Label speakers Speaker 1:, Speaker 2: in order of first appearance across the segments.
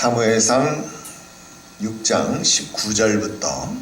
Speaker 1: 사무엘상 6장 19절부터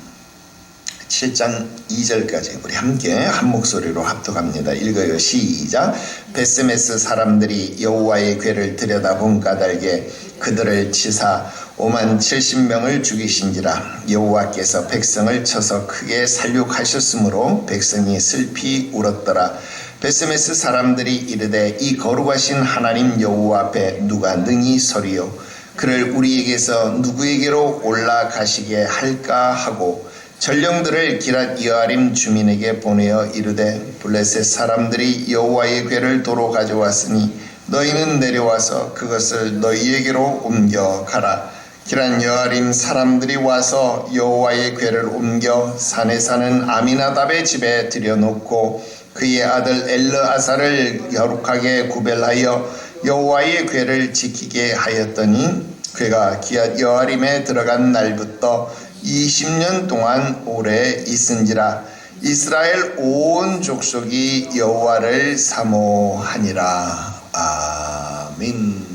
Speaker 1: 7장 2절까지 우리 함께 한 목소리로 합독합니다. 읽어요. 시작. 베스메스 사람들이 여호와의 궤를 들여다본 까닭에 그들을 치사 5만 70명을 죽이신지라. 여호와께서 백성을 쳐서 크게 살육하셨으므로 백성이 슬피 울었더라. 베스메스 사람들이 이르되 이 거룩하신 하나님 여호와 앞에 누가 능히 서리요. 그를 우리에게서 누구에게로 올라가시게 할까 하고 전령들을 기랏 여아림 주민에게 보내어 이르되 블레셋 사람들이 여호와의 궤를 도로 가져왔으니 너희는 내려와서 그것을 너희에게로 옮겨가라. 기랏 여아림 사람들이 와서 여호와의 궤를 옮겨 산에 사는 아미나답의 집에 들여놓고 그의 아들 엘르아사를 거룩하게 구별하여 여호와의 궤를 지키게 하였더니 궤가 기랏 여아림에 들어간 날부터 20년 동안 오래 있은지라. 이스라엘 온 족속이 여호와를 사모하니라. 아멘.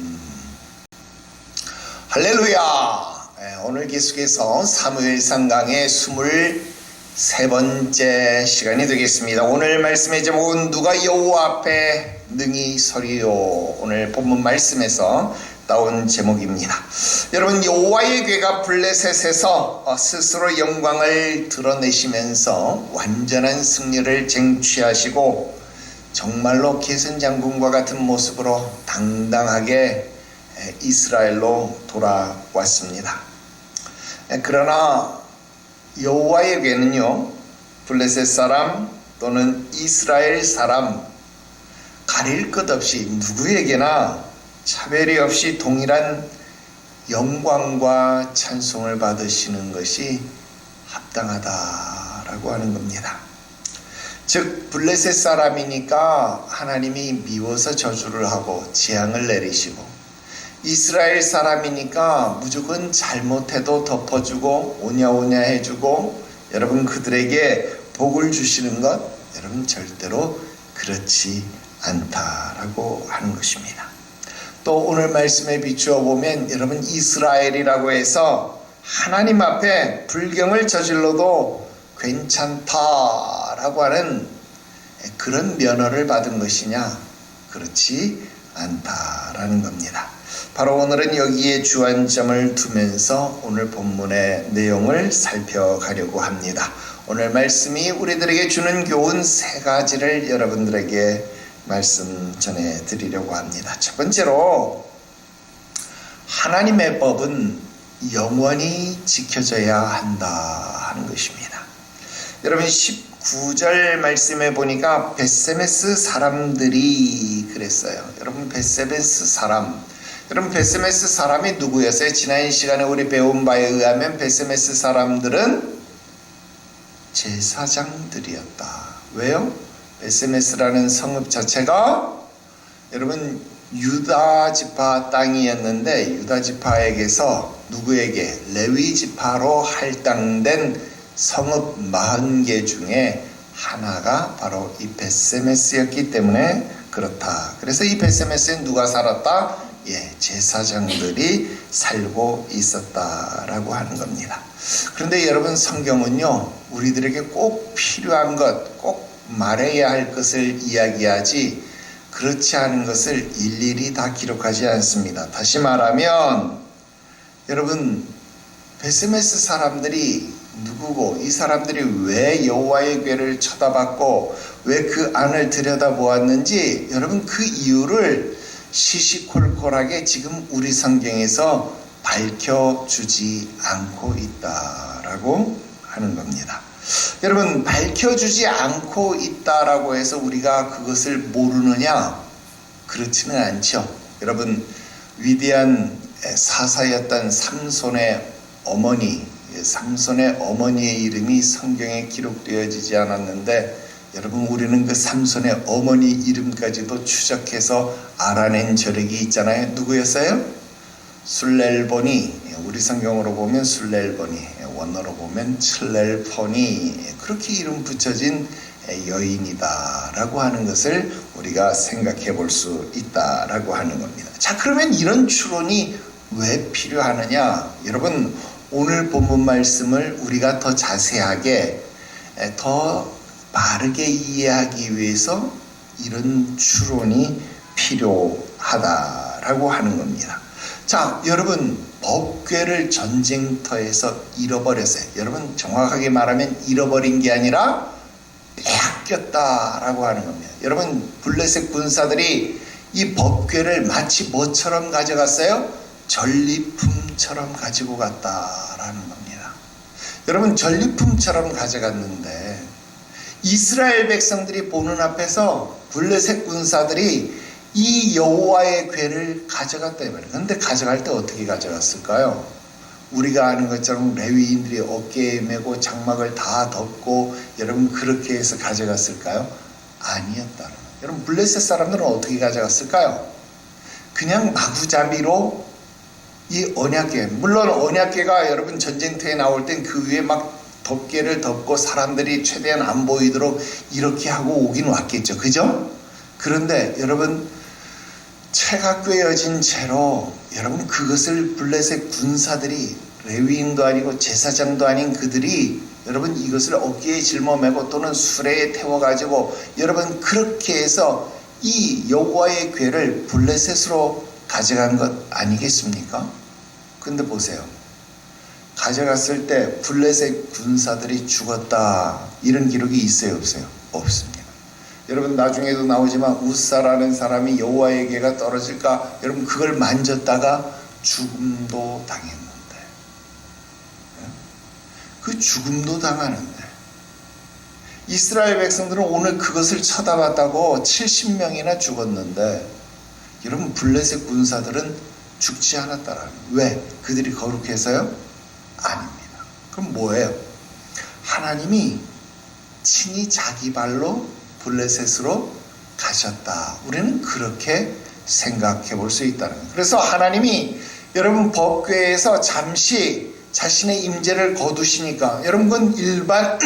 Speaker 1: 할렐루야. 오늘 계속해서 사무엘상 강의 23번째 시간이 되겠습니다. 오늘 말씀의 제목은 누가 여호와 앞에 능히 서리요. 오늘 본문 말씀에서 나온 제목입니다. 여러분, 여호와의 궤가 블레셋에서 스스로 영광을 드러내시면서 완전한 승리를 쟁취하시고 정말로 계승장군과 같은 모습으로 당당하게 이스라엘로 돌아왔습니다. 그러나 여호와의 궤는요, 블레셋 사람 또는 이스라엘 사람 가릴 것 없이 누구에게나 차별이 없이 동일한 영광과 찬송을 받으시는 것이 합당하다라고 하는 겁니다. 즉 블레셋 사람이니까 하나님이 미워서 저주를 하고 재앙을 내리시고, 이스라엘 사람이니까 무조건 잘못해도 덮어주고 오냐오냐 해주고 여러분 그들에게 복을 주시는 것, 여러분 절대로 그렇지 않다라고 하는 것입니다. 또 오늘 말씀에 비추어 보면 여러분 이스라엘이라고 해서 하나님 앞에 불경을 저질러도 괜찮다라고 하는 그런 면허를 받은 것이냐? 그렇지 않다라는 겁니다. 바로 오늘은 여기에 주안점을 두면서 오늘 본문의 내용을 살펴가려고 합니다. 오늘 말씀이 우리들에게 주는 교훈 3가지를 여러분들에게 말씀 전해드리려고 합니다. 첫 번째로, 하나님의 법은 영원히 지켜져야 한다 하는 것입니다. 여러분 19절 말씀에 보니까 베스메스 사람들이 그랬어요. 여러분 베스메스 사람, 여러분 베스메스 사람이 누구였어요? 지난 시간에 우리 배운 바에 의하면 베스메스 사람들은 제사장들이었다. 왜요? 베스메스라는 성읍 자체가 여러분 유다 지파 땅이었는데, 유다 지파에게서 누구에게? 레위 지파로 할당된 성읍 40개 중에 하나가 바로 이 베스메스였기 때문에 그렇다. 그래서 이 베스메스에 누가 살았다? 제사장들이 살고 있었다라고 하는 겁니다. 그런데 여러분 성경은요, 우리들에게 꼭 필요한 것, 꼭 말해야 할 것을 이야기하지 그렇지 않은 것을 일일이 다 기록하지 않습니다. 다시 말하면 여러분 베스메스 사람들이 누구고, 이 사람들이 왜 여호와의 궤를 쳐다봤고 왜 그 안을 들여다보았는지 여러분 그 이유를 시시콜콜하게 지금 우리 성경에서 밝혀주지 않고 있다라고 하는 겁니다. 여러분 밝혀주지 않고 있다라고 해서 우리가 그것을 모르느냐? 그렇지는 않죠. 여러분 위대한 사사였던 삼손의 어머니의 이름이 성경에 기록되어지지 않았는데, 여러분 우리는 그 삼손의 어머니 이름까지도 추적해서 알아낸 저력이 있잖아요. 누구였어요? 술렐보니, 우리 성경으로 보면 술렐보니, 원어로 보면 칠렐포니, 그렇게 이름 붙여진 여인이다라고 하는 것을 우리가 생각해 볼 수 있다라고 하는 겁니다. 자, 그러면 이런 추론이 왜 필요하느냐? 여러분, 오늘 본문 말씀을 우리가 더 자세하게, 더 바르게 이해하기 위해서 이런 추론이 필요하다라고 하는 겁니다. 자, 여러분, 법궤를 전쟁터에서 잃어버렸어요. 여러분, 정확하게 말하면 잃어버린 게 아니라 빼앗겼다라고 하는 겁니다. 여러분, 블레셋 군사들이 이 법궤를 마치 뭐처럼 가져갔어요? 전리품처럼 가지고 갔다라는 겁니다. 여러분, 전리품처럼 가져갔는데 이스라엘 백성들이 보는 앞에서 블레셋 군사들이 이 여호와의 궤를 가져갔다 이 말이에요. 그런데 가져갈 때 어떻게 가져갔을까요? 우리가 아는 것처럼 레위인들이 어깨에 메고 장막을 다 덮고 여러분 그렇게 해서 가져갔을까요? 아니었다는 거예요. 여러분, 블레셋 사람들은 어떻게 가져갔을까요? 그냥 마구잡이로 이 언약궤, 물론 언약궤가 여러분 전쟁터에 나올 땐 그 위에 막 덮개를 덮고 사람들이 최대한 안 보이도록 이렇게 하고 오긴 왔겠죠. 그죠? 그런데 여러분, 채가 꿰어진 채로 여러분 그것을 블레셋 군사들이, 레위인도 아니고 제사장도 아닌 그들이 여러분 이것을 어깨에 짊어매고 또는 수레에 태워가지고 여러분 그렇게 해서 이 여호와의 궤를 블레셋으로 가져간 것 아니겠습니까? 근데 보세요. 가져갔을 때 블레셋 군사들이 죽었다, 이런 기록이 있어요, 없어요? 없습니다. 여러분, 나중에도 나오지만 우사라는 사람이 여호와의 궤가 떨어질까, 여러분 그걸 만졌다가 죽음도 당했는데, 그 죽음도 당하는데 이스라엘 백성들은 오늘 그것을 쳐다봤다고 70명이나 죽었는데 여러분 블레셋 군사들은 죽지 않았다라는 거예요. 왜? 그들이 거룩해서요? 아닙니다. 그럼 뭐예요? 하나님이 친히 자기 발로 블레셋으로 가셨다. 우리는 그렇게 생각해 볼 수 있다는 거예요. 그래서 하나님이 여러분 법궤에서 잠시 자신의 임재를 거두시니까 여러분 그건 일반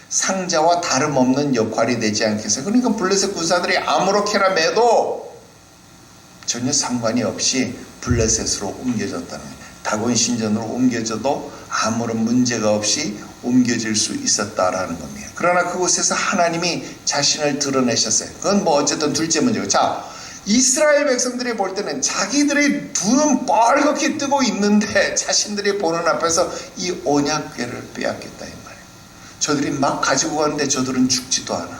Speaker 1: 상자와 다름없는 역할이 되지 않겠어요? 그러니까 블레셋 군사들이 아무렇게나 매도 전혀 상관이 없이 블레셋으로 옮겨졌다는 거예요. 다곤 신전으로 옮겨져도 아무런 문제가 없이 옮겨질 수 있었다라는 겁니다. 그러나 그곳에서 하나님이 자신을 드러내셨어요. 그건 뭐 어쨌든 둘째 문제고. 자, 이스라엘 백성들이 볼 때는 자기들의 눈은 빨갛게 뜨고 있는데 자신들이 보는 앞에서 이 언약궤를 빼앗겼다 이 말이에요. 저들이 막 가지고 가는데 저들은 죽지도 않아.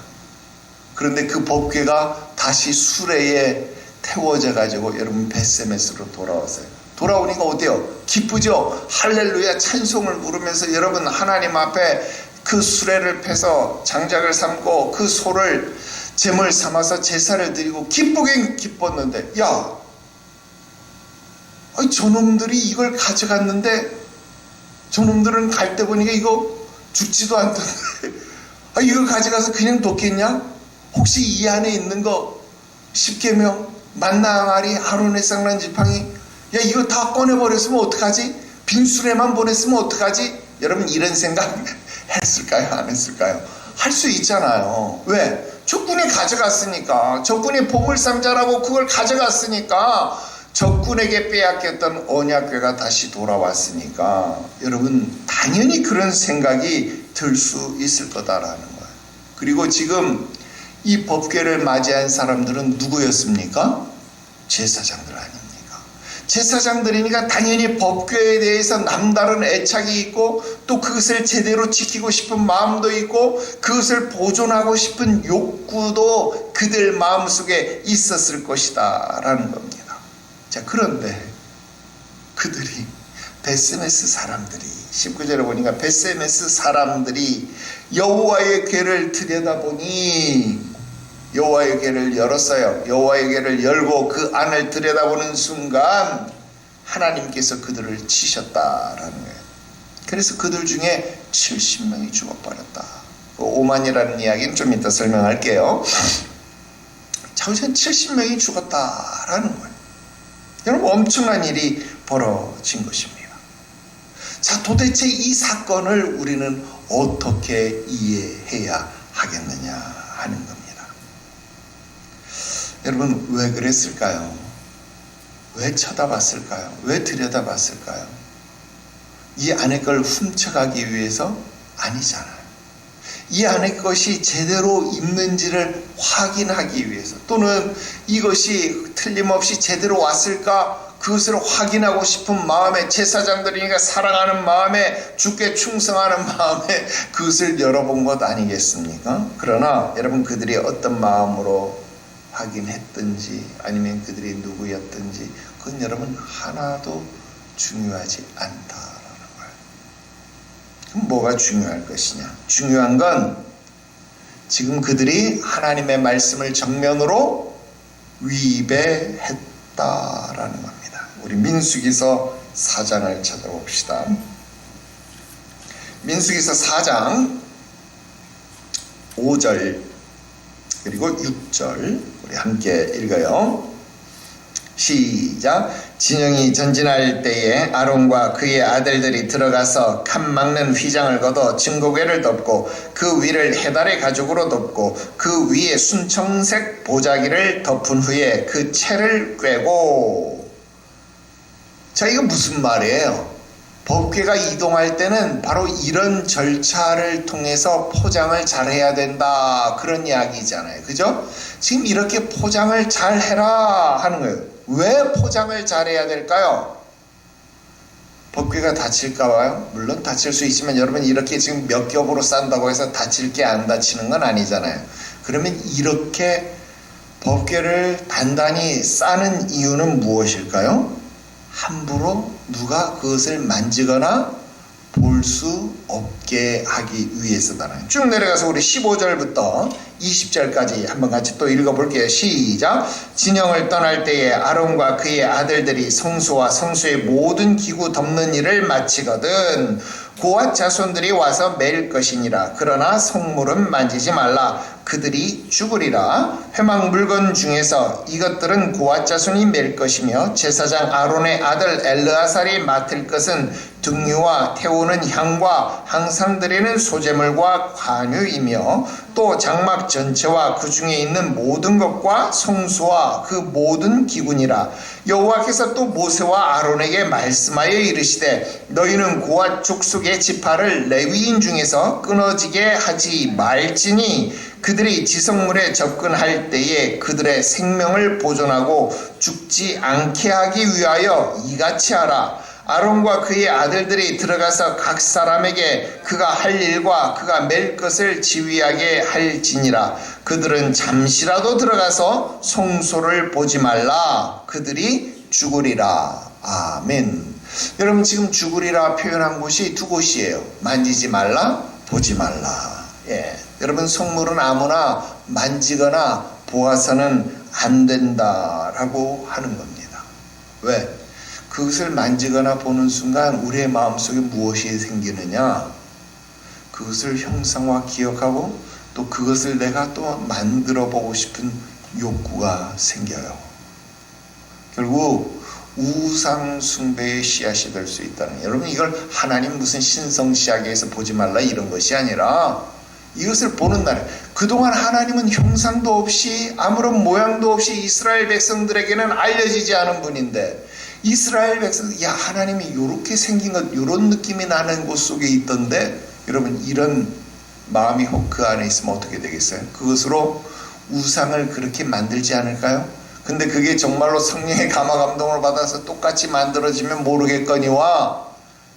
Speaker 1: 그런데 그 법궤가 다시 수레에 태워져 가지고 여러분 벳세메스로 돌아왔어요. 돌아오니까 어때요? 기쁘죠? 할렐루야 찬송을 부르면서 여러분 하나님 앞에 그 수레를 패서 장작을 삼고 그 소를 제물 삼아서 제사를 드리고 기쁘긴 기뻤는데, 야, 저놈들이 이걸 가져갔는데 저놈들은 갈 때 보니까 이거 죽지도 않던데 이걸 가져가서 그냥 뒀겠냐? 혹시 이 안에 있는 거 10계명 만나마리 아론의 쌍난 지팡이, 야 이거 다 꺼내버렸으면 어떡하지? 빈수레만 보냈으면 어떡하지? 여러분 이런 생각 했을까요? 안 했을까요? 할 수 있잖아요. 왜? 적군이 가져갔으니까. 적군이 보물상자라고 그걸 가져갔으니까. 적군에게 빼앗겼던 언약궤가 다시 돌아왔으니까 여러분 당연히 그런 생각이 들 수 있을 거다라는 거예요. 그리고 지금 이 법궤를 맞이한 사람들은 누구였습니까? 제사장들 아닙니까? 제사장들이니까 당연히 법궤에 대해서 남다른 애착이 있고 또 그것을 제대로 지키고 싶은 마음도 있고 그것을 보존하고 싶은 욕구도 그들 마음속에 있었을 것이다 라는 겁니다. 자, 그런데 그들이 벳세메스 사람들이 19절에 보니까 벳세메스 사람들이 여호와의 궤를 들여다보니 여호와의 궤를 열었어요. 여호와의 궤를 열고 그 안을 들여다보는 순간 하나님께서 그들을 치셨다라는 거예요. 그래서 그들 중에 70명이 죽어버렸다. 5만이라는 이야기는 좀 이따 설명할게요. 자, 우선 70명이 죽었다라는 거예요. 여러분 엄청난 일이 벌어진 것입니다. 자, 도대체 이 사건을 우리는 어떻게 이해해야 하겠느냐 하는 겁니다. 여러분 왜 그랬을까요? 왜 쳐다봤을까요? 왜 들여다봤을까요? 이 안에 걸 훔쳐가기 위해서? 아니잖아요. 이 안에 것이 제대로 있는지를 확인하기 위해서, 또는 이것이 틀림없이 제대로 왔을까 그것을 확인하고 싶은 마음에, 제사장들이니까 사랑하는 마음에, 주께 충성하는 마음에 그것을 열어본 것 아니겠습니까? 그러나 여러분, 그들이 어떤 마음으로 확인했든지 아니면 그들이 누구였든지 그건 여러분 하나도 중요하지 않다라는 거예요. 그럼 뭐가 중요할 것이냐? 중요한 건 지금 그들이 하나님의 말씀을 정면으로 위배했다라는 겁니다. 우리 민수기서 4장을 찾아봅시다. 민수기서 4장 5절 그리고 6절 우리 함께 읽어요. 시작. 진영이 전진할 때에 아론과 그의 아들들이 들어가서 칸 막는 휘장을 걷어 증거궤를 덮고 그 위를 해달의 가죽으로 덮고 그 위에 순청색 보자기를 덮은 후에 그 채를 꿰고. 자, 이거 무슨 말이에요? 법궤가 이동할 때는 바로 이런 절차를 통해서 포장을 잘 해야 된다, 그런 이야기잖아요. 그죠? 지금 이렇게 포장을 잘 해라 하는 거예요. 왜 포장을 잘 해야 될까요? 법궤가 다칠까 봐요? 물론 다칠 수 있지만 여러분, 이렇게 지금 몇 겹으로 싼다고 해서 다칠 게 안 다치는 건 아니잖아요. 그러면 이렇게 법궤를 단단히 싸는 이유는 무엇일까요? 함부로 누가 그것을 만지거나 볼 수 없게 하기 위해서잖아요. 쭉 내려가서 우리 15절부터 20절까지 한번 같이 또 읽어볼게요. 시작. 진영을 떠날 때에 아론과 그의 아들들이 성소와 성소의 모든 기구 덮는 일을 마치거든 고앗 자손들이 와서 맬 것이니라. 그러나 성물은 만지지 말라. 그들이 죽으리라. 회막 물건 중에서 이것들은 고앗 자손이 맬 것이며 제사장 아론의 아들 엘르아살이 맡을 것은 등유와 태우는 향과 항상 드리는 소제물과 관유이며 또 장막 전체와 그 중에 있는 모든 것과 성소와 그 모든 기구니라. 여호와께서 또 모세와 아론에게 말씀하여 이르시되 너희는 고앗 족속의 지파를 레위인 중에서 끊어지게 하지 말지니 그들이 지성물에 접근할 때에 그들의 생명을 보존하고 죽지 않게 하기 위하여 이같이 하라. 아론과 그의 아들들이 들어가서 각 사람에게 그가 할 일과 그가 맬 것을 지휘하게 할지니라. 그들은 잠시라도 들어가서 성소를 보지 말라. 그들이 죽으리라. 아멘. 여러분, 지금 죽으리라 표현한 곳이 두 곳이에요. 만지지 말라, 보지 말라. 예. 여러분, 성물은 아무나 만지거나 보아서는 안 된다라고 하는 겁니다. 왜? 그것을 만지거나 보는 순간 우리의 마음속에 무엇이 생기느냐? 그것을 형상화 기억하고 또 그것을 내가 또 만들어 보고 싶은 욕구가 생겨요. 결국 우상 숭배의 씨앗이 될 수 있다는, 여러분, 이걸 하나님 무슨 신성시하게해서 보지 말라 이런 것이 아니라 이것을 보는 날, 그동안 하나님은 형상도 없이 아무런 모양도 없이 이스라엘 백성들에게는 알려지지 않은 분인데, 이스라엘 백성, 야, 하나님이 이렇게 생긴 것, 이런 느낌이 나는 곳 속에 있던데, 여러분, 이런 마음이 혹 그 안에 있으면 어떻게 되겠어요? 그것으로 우상을 그렇게 만들지 않을까요? 근데 그게 정말로 성령의 감화 감동을 받아서 똑같이 만들어지면 모르겠거니와,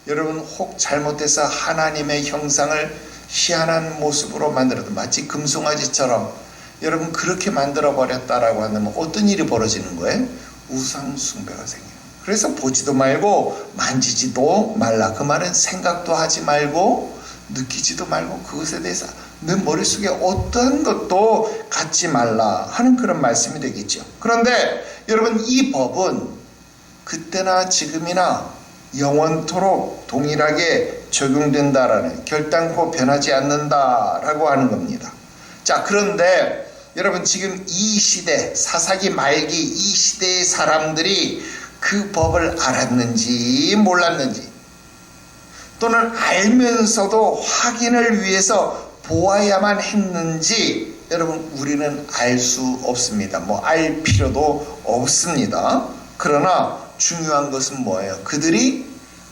Speaker 1: 여러분, 혹 잘못해서 하나님의 형상을 희한한 모습으로 만들어도 마치 금송아지처럼 여러분 그렇게 만들어 버렸다라고 한다면 어떤 일이 벌어지는 거예요? 우상 숭배가 생겨요. 그래서 보지도 말고 만지지도 말라. 그 말은 생각도 하지 말고 느끼지도 말고 그것에 대해서 내 머릿속에 어떠한 것도 갖지 말라 하는 그런 말씀이 되겠죠. 그런데 여러분, 이 법은 그때나 지금이나 영원토록 동일하게 적용된다라는, 결단코 변하지 않는다라고 하는 겁니다. 자, 그런데 여러분, 지금 이 시대, 사사기 말기 이 시대의 사람들이 그 법을 알았는지 몰랐는지, 또는 알면서도 확인을 위해서 보아야만 했는지, 여러분, 우리는 알 수 없습니다. 알 필요도 없습니다. 그러나 중요한 것은 뭐예요? 그들이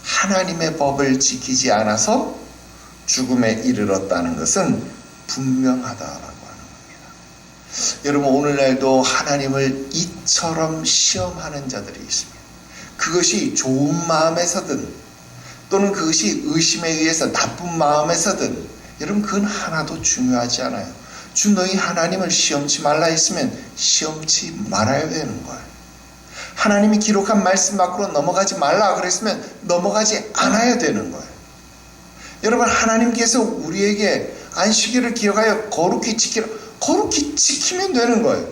Speaker 1: 하나님의 법을 지키지 않아서 죽음에 이르렀다는 것은 분명하다라고 하는 겁니다. 여러분, 오늘날도 하나님을 이처럼 시험하는 자들이 있습니다. 그것이 좋은 마음에서든 또는 그것이 의심에 의해서 나쁜 마음에서든 여러분, 그건 하나도 중요하지 않아요. 주 너희 하나님을 시험치 말라 했으면 시험치 말아야 되는 거예요. 하나님이 기록한 말씀 밖으로 넘어가지 말라 그랬으면 넘어가지 않아야 되는 거예요. 여러분, 하나님께서 우리에게 안식일을 기억하여 거룩히 지키라, 거룩히 지키면 되는 거예요.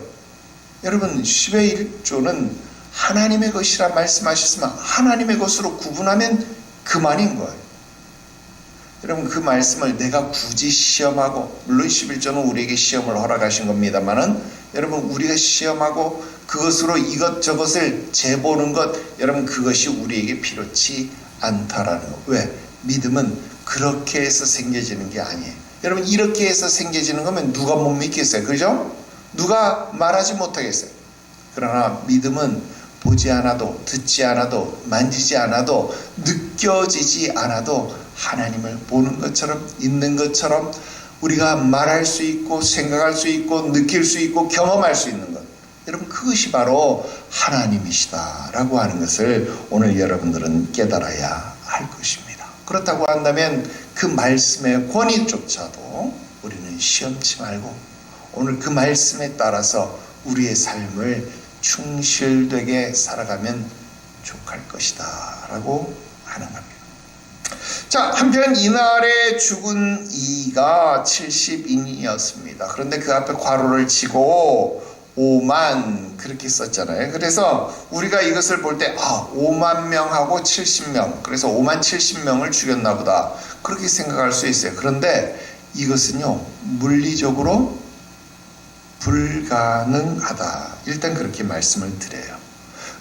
Speaker 1: 여러분, 10의 1조는 하나님의 것이라 말씀하셨으면 하나님의 것으로 구분하면 그만인 거예요. 여러분, 그 말씀을 내가 굳이 시험하고, 물론 11조는 우리에게 시험을 허락하신 겁니다만은, 여러분, 우리가 시험하고 그것으로 이것저것을 재보는 것, 여러분, 그것이 우리에게 필요치 않다라는 거. 왜? 믿음은 그렇게 해서 생겨지는 게 아니에요. 여러분, 이렇게 해서 생겨지는 거면 누가 못 믿겠어요? 그죠? 누가 말하지 못하겠어요? 그러나 믿음은 보지 않아도, 듣지 않아도, 만지지 않아도, 느껴지지 않아도 하나님을 보는 것처럼, 있는 것처럼 우리가 말할 수 있고, 생각할 수 있고, 느낄 수 있고, 경험할 수 있는 것. 여러분, 그것이 바로 하나님이시다라고 하는 것을 오늘 여러분들은 깨달아야 할 것입니다. 그렇다고 한다면 그 말씀의 권위조차도 우리는 시험치 말고 오늘 그 말씀에 따라서 우리의 삶을 충실되게 살아가면 족할 것이다 라고 하는 겁니다. 자, 한편 이날에 죽은 이가 70인이었습니다. 그런데 그 앞에 괄호를 치고 5만 그렇게 썼잖아요. 그래서 우리가 이것을 볼 때 5만 명하고 70명, 그래서 5만 70명을 죽였나 보다 그렇게 생각할 수 있어요. 그런데 이것은요, 물리적으로 불가능하다, 일단 그렇게 말씀을 드려요.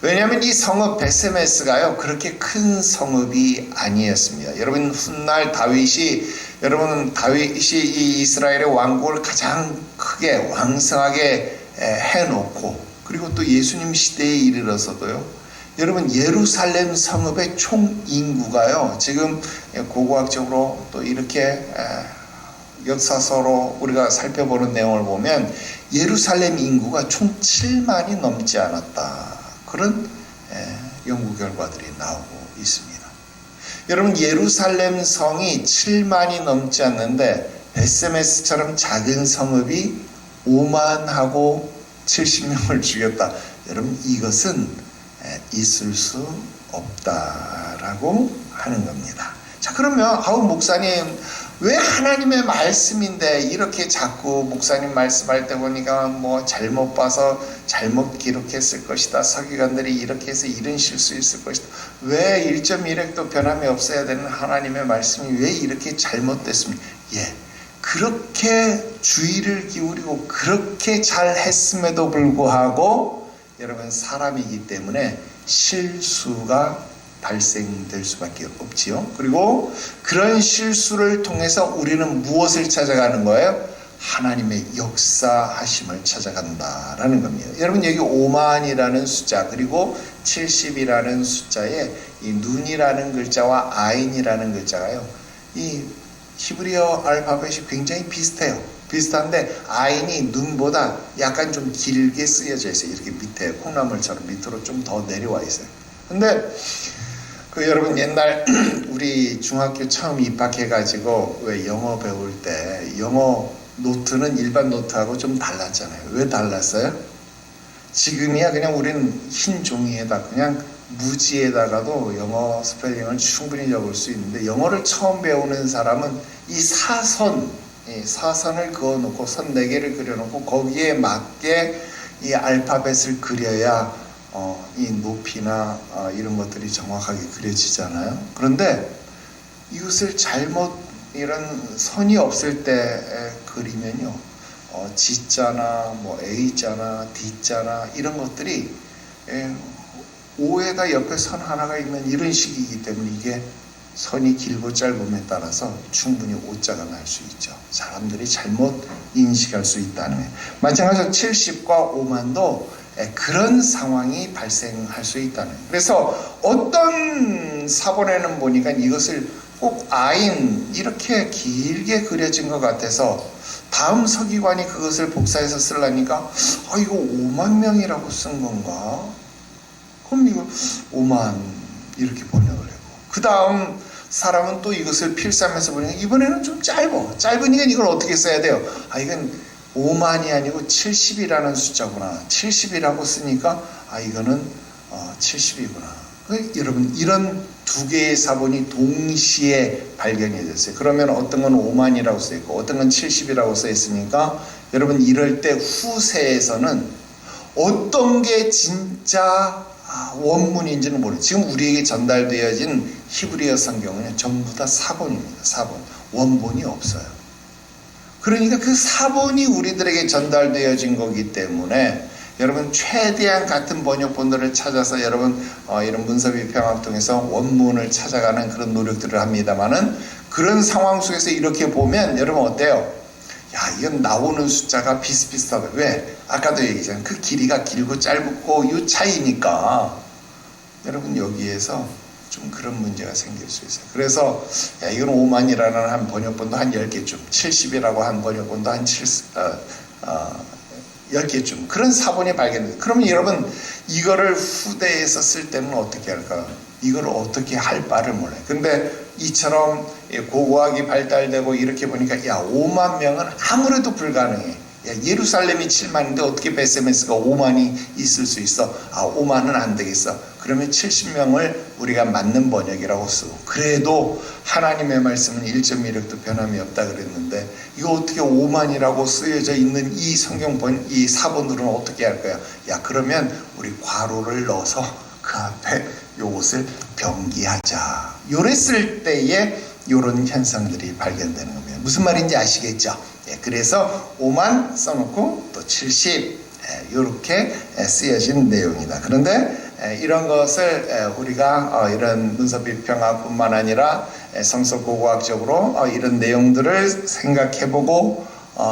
Speaker 1: 왜냐하면 이 성읍 베세메스가요, 그렇게 큰 성읍이 아니었습니다. 여러분, 훗날 다윗이 이 이스라엘의 왕국을 가장 크게 왕성하게 해놓고, 그리고 또 예수님 시대에 이르러서도요, 여러분, 예루살렘 성읍의 총 인구가요, 지금 고고학적으로 또 이렇게 역사서로 우리가 살펴보는 내용을 보면 예루살렘 인구가 총 7만이 넘지 않았다, 그런 연구 결과들이 나오고 있습니다. 여러분, 예루살렘 성이 7만이 넘지 않는데 베세메스처럼 작은 성읍이 5만하고 70명을 죽였다. 여러분, 이것은 있을 수 없다라고 하는 겁니다. 자, 그러면 목사님, 왜 하나님의 말씀인데 이렇게 자꾸 목사님 말씀할 때 보니까 뭐 잘못 봐서 잘못 기록했을 것이다, 서기관들이 이렇게 해서 이런 실수 있을 것이다, 왜 1.1획도 변함이 없어야 되는 하나님의 말씀이 왜 이렇게 잘못됐습니까? 그렇게 주의를 기울이고 그렇게 잘 했음에도 불구하고 여러분, 사람이기 때문에 실수가 발생될 수밖에 없지요. 그리고 그런 실수를 통해서 우리는 무엇을 찾아가는 거예요? 하나님의 역사하심을 찾아간다라는 겁니다. 여러분, 여기 5만이라는 숫자 그리고 70이라는 숫자에 이 눈이라는 글자와 아인이라는 글자가요, 이 히브리어 알파벳이 굉장히 비슷해요. 비슷한데 아인이 눈보다 약간 좀 길게 쓰여져 있어요. 이렇게 밑에 콩나물처럼 밑으로 좀 더 내려와 있어요. 근데 여러분, 옛날 우리 중학교 처음 입학해가지고 왜 영어 배울 때 영어 노트는 일반 노트하고 좀 달랐잖아요. 왜 달랐어요? 지금이야 그냥 우리는 흰 종이에다 그냥 무지에다가도 영어 스펠링을 충분히 적을 수 있는데, 영어를 처음 배우는 사람은 이 사선을 그어놓고 선 4개를 그려놓고 거기에 맞게 이 알파벳을 그려야 이 높이나 이런 것들이 정확하게 그려지잖아요. 그런데 이것을 잘못, 이런 선이 없을 때 그리면요, G자나 뭐 A자나 D자나 이런 것들이 O에다 옆에 선 하나가 있는 이런 식이기 때문에 이게 선이 길고 짧음에 따라서 충분히 O자가 날 수 있죠. 사람들이 잘못 인식할 수 있다는 거예요. 마찬가지로 70과 5만도 그런 상황이 발생할 수 있다는 거예요. 그래서 어떤 사본에는 보니까 이것을 꼭 아인 이렇게 길게 그려진 것 같아서 다음 서기관이 그것을 복사해서 쓰려니까 이거 5만 명이라고 쓴 건가? 그럼 이거 5만 이렇게 번역을 했고, 그 다음 사람은 또 이것을 필사하면서 보니까 이번에는 좀 짧으니까 이걸 어떻게 써야 돼요? 이건 5만이 아니고 70이라는 숫자구나. 70이라고 쓰니까 이거는 70이구나. 여러분, 이런 두 개의 사본이 동시에 발견이 됐어요. 그러면 어떤 건 5만이라고 써 있고 어떤 건 70이라고 써 있으니까 여러분, 이럴 때 후세에서는 어떤 게 진짜 원문인지는 모르겠어요. 지금 우리에게 전달되어진 히브리어 성경은 전부 다 사본입니다. 사본. 원본이 없어요. 그러니까 그 사본이 우리들에게 전달되어진 거기 때문에 여러분, 최대한 같은 번역본들을 찾아서 여러분 이런 문서비평학 통해서 원문을 찾아가는 그런 노력들을 합니다만은, 그런 상황 속에서 이렇게 보면 여러분 어때요? 이건 나오는 숫자가 비슷비슷하다. 왜? 아까도 얘기했잖아요. 그 길이가 길고 짧고 이 차이니까 여러분, 여기에서 좀 그런 문제가 생길 수 있어요. 그래서 이건 5만이라는 한 번역본도 한 10개쯤, 70이라고 한 번역본도 한 10개쯤 그런 사본이 발견돼요. 그러면 여러분, 이거를 후대에서 쓸 때는 어떻게 할까? 이걸 어떻게 할 바를 몰라요. 근데 이처럼 고고학이 발달되고 이렇게 보니까 5만 명은 아무래도 불가능해. 예루살렘이 7만인데 어떻게 베세메스가 5만이 있을 수 있어? 5만은 안 되겠어. 그러면 70명을 우리가 맞는 번역이라고 쓰고, 그래도 하나님의 말씀은 1.16도 변함이 없다 그랬는데 이거 어떻게 5만이라고 쓰여져 있는 이 성경본, 이 사본들은 어떻게 할 거야? 그러면 우리 괄호를 넣어서 그 앞에 요것을 병기하자. 요랬을 때에 요런 현상들이 발견되는 겁니다. 무슨 말인지 아시겠죠? 그래서 5만 써놓고 또 70 이렇게 쓰여진 내용이다. 그런데 이런 것을 우리가 이런 문서비평학뿐만 아니라 성서고고학적으로 이런 내용들을 생각해보고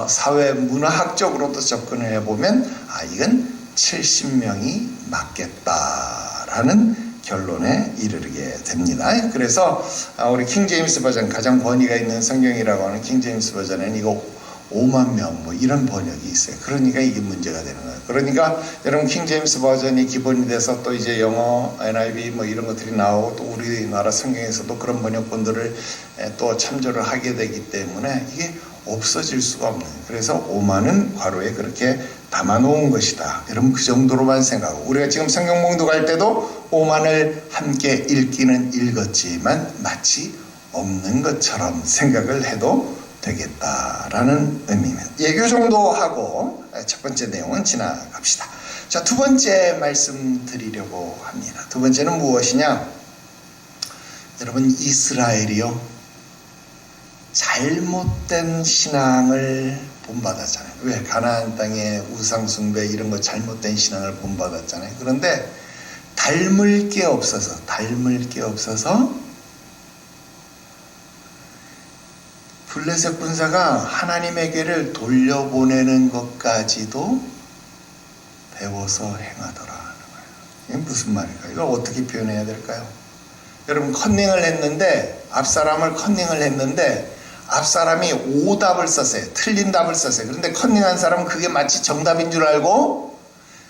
Speaker 1: 사회문화학적으로도 접근을 해보면 이건 70명이 맞겠다라는 결론에 이르게 됩니다. 그래서 우리 킹제임스 버전, 가장 권위가 있는 성경이라고 하는 킹제임스 버전에는 이거 5만 명 이런 번역이 있어요. 그러니까 이게 문제가 되는 거예요. 그러니까 여러분, 킹제임스 버전이 기본이 돼서 또 이제 영어, NIV 이런 것들이 나오고 또 우리나라 성경에서도 그런 번역본들을 또 참조를 하게 되기 때문에 이게 없어질 수가 없는 거예요. 그래서 5만은 괄호에 그렇게 담아놓은 것이다. 여러분, 그 정도로만 생각하고, 우리가 지금 성경 봉독할 때도 5만을 함께 읽기는 읽었지만 마치 없는 것처럼 생각을 해도 되겠다라는 의미입니다. 예교 정도 하고 첫 번째 내용은 지나갑시다. 자, 두 번째 말씀 드리려고 합니다. 두 번째는 무엇이냐? 여러분, 이스라엘이요, 잘못된 신앙을 본받았잖아요. 왜? 가나안 땅의 우상숭배 이런 거 잘못된 신앙을 본받았잖아요. 그런데 닮을 게 없어서 블레셋 군사가 하나님에게를 돌려보내는 것까지도 배워서 행하더라 하는 거예요. 이게 무슨 말일까요? 이걸 어떻게 표현해야 될까요? 여러분, 컨닝을 했는데, 앞사람을 컨닝을 했는데 앞사람이 오답을 썼어요. 틀린 답을 썼어요. 그런데 컨닝한 사람은 그게 마치 정답인 줄 알고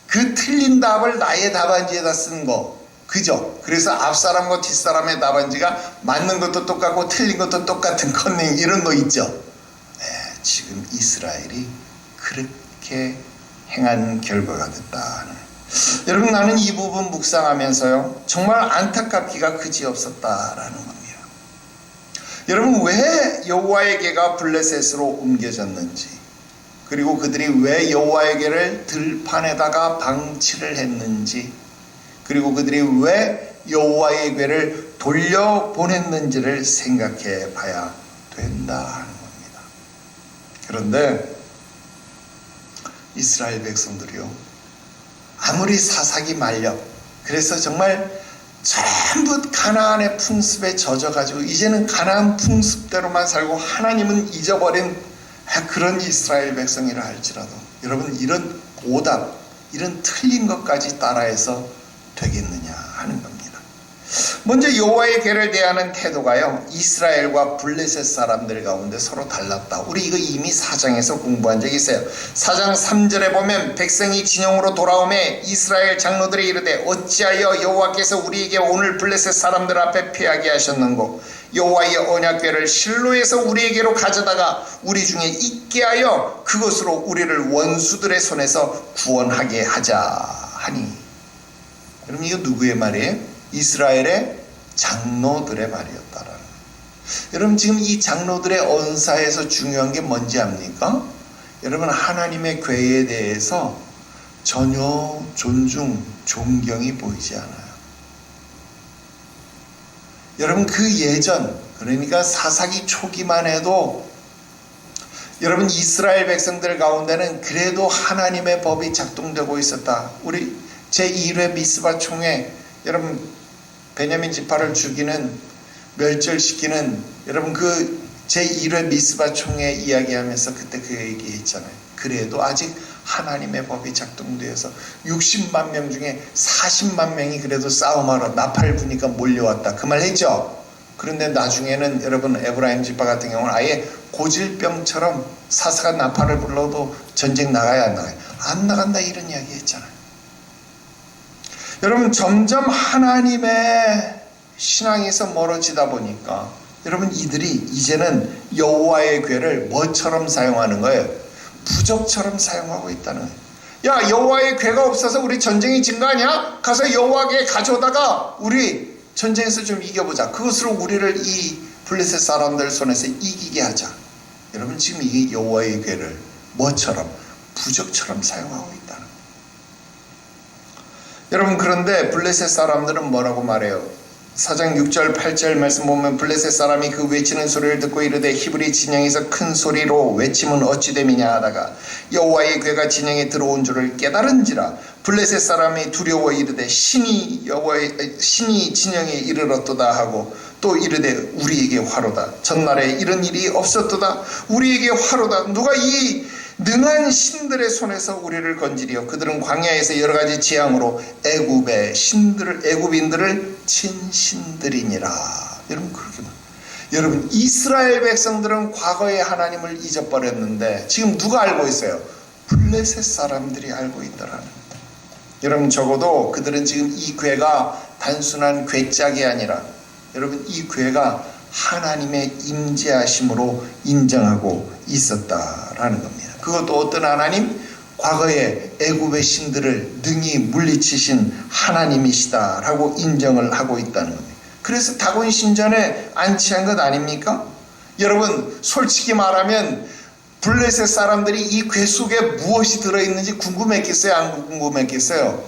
Speaker 1: 그 틀린 답을 나의 답안지에다 쓴 거, 그죠? 그래서 앞사람과 뒷사람의 답안지가 맞는 것도 똑같고 틀린 것도 똑같은 컨닝, 이런 거 있죠? 지금 이스라엘이 그렇게 행한 결과가 됐다. 여러분, 나는 이 부분 묵상하면서요, 정말 안타깝기가 그지없었다라는 겁니다. 여러분, 왜 여호와에게가 블레셋으로 옮겨졌는지, 그리고 그들이 왜 여호와에게를 들판에다가 방치를 했는지, 그리고 그들이 왜 여호와의 궤를 돌려보냈는지를 생각해 봐야 된다 하는 겁니다. 그런데 이스라엘 백성들이요, 아무리 사사기 말려, 그래서 정말 전부 가나안의 풍습에 젖어가지고 이제는 가나안 풍습대로만 살고 하나님은 잊어버린 그런 이스라엘 백성이라 할지라도, 여러분, 이런 오답, 이런 틀린 것까지 따라해서 되겠느냐 하는 겁니다. 먼저 여호와의 궤를 대하는 태도가요, 이스라엘과 블레셋 사람들 가운데 서로 달랐다. 우리 이거 이미 4장에서 공부한 적이 있어요. 4장 3절에 보면 백성이 진영으로 돌아오매 이스라엘 장로들이 이르되 어찌하여 여호와께서 우리에게 오늘 블레셋 사람들 앞에 피하게 하셨는고 여호와의 언약궤를 실로에서 우리에게로 가져다가 우리 중에 있게 하여 그것으로 우리를 원수들의 손에서 구원하게 하자 하니. 여러분 이거 누구의 말이에요? 이스라엘의 장로들의 말이었다라는 거예요. 여러분 지금 이 장로들의 언사에서 중요한 게 뭔지 압니까? 여러분 하나님의 궤에 대해서 전혀 존중, 존경이 보이지 않아요. 여러분 그 예전, 그러니까 사사기 초기만 해도 여러분 이스라엘 백성들 가운데는 그래도 하나님의 법이 작동되고 있었다. 우리 제1회 미스바 총회 여러분 베냐민 지파를 죽이는 멸절시키는 여러분 그 제1회 미스바 총회 이야기하면서 그때 그 얘기했잖아요. 그래도 아직 하나님의 법이 작동되어서 60만 명 중에 40만 명이 그래도 싸움하러 나팔 부니까 몰려왔다. 그 말 했죠. 그런데 나중에는 여러분 에브라임 지파 같은 경우는 아예 고질병처럼 사사가 나팔을 불러도 전쟁 나가야 안 나가요? 안 나간다 이런 이야기 했잖아요. 여러분 점점 하나님의 신앙에서 멀어지다 보니까 여러분 이들이 이제는 여호와의 궤를 뭐처럼 사용하는 거예요? 부적처럼 사용하고 있다는 거예요. 야 여호와의 궤가 없어서 우리 전쟁이 증가하냐? 가서 여호와 궤 가져오다가 우리 전쟁에서 좀 이겨보자. 그것으로 우리를 이 블레셋 사람들 손에서 이기게 하자. 여러분 지금 이게 여호와의 궤를 뭐처럼? 부적처럼 사용하고 있다는 거예요. 여러분 그런데 블레셋 사람들은 뭐라고 말해요? 4장 6절 8절 말씀 보면 블레셋 사람이 그 외치는 소리를 듣고 이르되 히브리 진영에서 큰 소리로 외침은 어찌 됨이냐 하다가 여호와의 궤가 진영에 들어온 줄을 깨달은지라 블레셋 사람이 두려워 이르되 신이 진영에 이르렀도다 하고 또 이르되 우리에게 화로다. 전날에 이런 일이 없었도다. 우리에게 화로다. 누가 이 능한 신들의 손에서 우리를 건지리요. 그들은 광야에서 여러 가지 재앙으로 애굽인들을 친 신들이니라. 여러분 그렇게 말. 여러분 이스라엘 백성들은 과거에 하나님을 잊어버렸는데 지금 누가 알고 있어요? 블레셋 사람들이 알고 있더라는 겁니다. 여러분 적어도 그들은 지금 이 궤가 단순한 궤짝이 아니라 여러분 이 궤가 하나님의 임재하심으로 인정하고 있었다라는 겁니다. 그것도 어떤 하나님? 과거에 애굽의 신들을 능히 물리치신 하나님이시다라고 인정을 하고 있다는 겁니다. 그래서 다곤 신전에 안치한 것 아닙니까? 여러분 솔직히 말하면 블레셋 사람들이 이 궤 속에 무엇이 들어있는지 궁금했겠어요? 안 궁금했겠어요?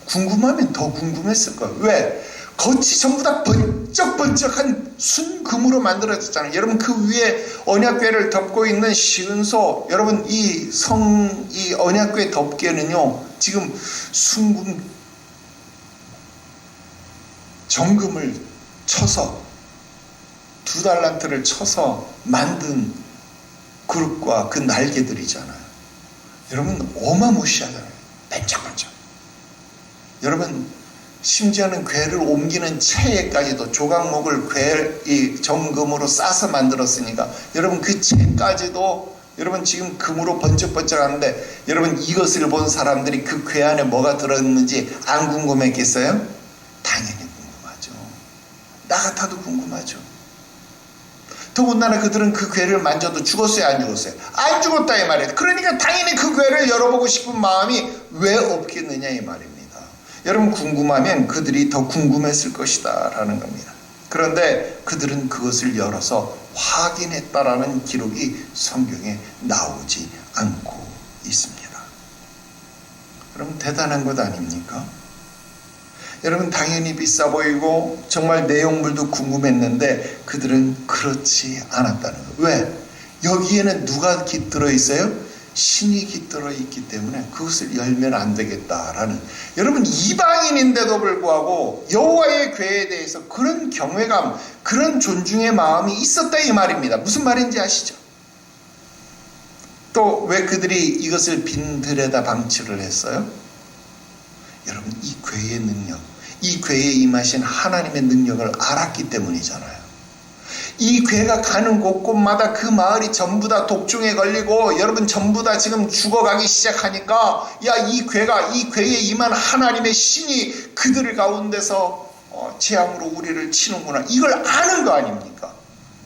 Speaker 1: 궁금하면 더 궁금했을 거예요. 왜? 겉이 전부 다 번쩍번쩍한 순금으로 만들어졌잖아요. 여러분 그 위에 언약궤를 덮고 있는 시은소, 여러분 이 언약궤 덮개는요 지금 순금 정금을 쳐서 2달란트를 쳐서 만든 그릇과 그 날개들이잖아요. 여러분 어마무시하잖아요. 반짝반짝. 여러분 심지어는 궤를 옮기는 채에까지도 조각목을 이 정금으로 싸서 만들었으니까 여러분 그 채까지도 여러분 지금 금으로 번쩍번쩍하는데 여러분 이것을 본 사람들이 그 궤 안에 뭐가 들어있는지 안 궁금했겠어요? 당연히 궁금하죠. 나 같아도 궁금하죠. 더군다나 그들은 그 궤를 만져도 죽었어요? 안 죽었어요? 안 죽었다 이 말이에요. 그러니까 당연히 그 궤를 열어보고 싶은 마음이 왜 없겠느냐 이 말입니다. 여러분 궁금하면 그들이 더 궁금했을 것이다 라는 겁니다. 그런데 그들은 그것을 열어서 확인했다라는 기록이 성경에 나오지 않고 있습니다. 여러분 대단한 것 아닙니까? 여러분 당연히 비싸 보이고 정말 내용물도 궁금했는데 그들은 그렇지 않았다는 거예요. 왜? 여기에는 누가 깃들어 있어요? 신이 깃들어 있기 때문에 그것을 열면 안 되겠다라는, 여러분 이방인인데도 불구하고 여호와의 궤에 대해서 그런 경외감, 그런 존중의 마음이 있었다 이 말입니다. 무슨 말인지 아시죠? 또 왜 그들이 이것을 빈들에다 방치를 했어요? 여러분, 이 괴의 능력, 이 괴에 임하신 하나님의 능력을 알았기 때문이잖아요. 이 괴가 가는 곳곳마다 그 마을이 전부 다 독종에 걸리고 여러분 전부 다 지금 죽어가기 시작하니까, 야, 이 괴에 임한 하나님의 신이 그들 가운데서 재앙으로 우리를 치는구나, 이걸 아는 거 아닙니까?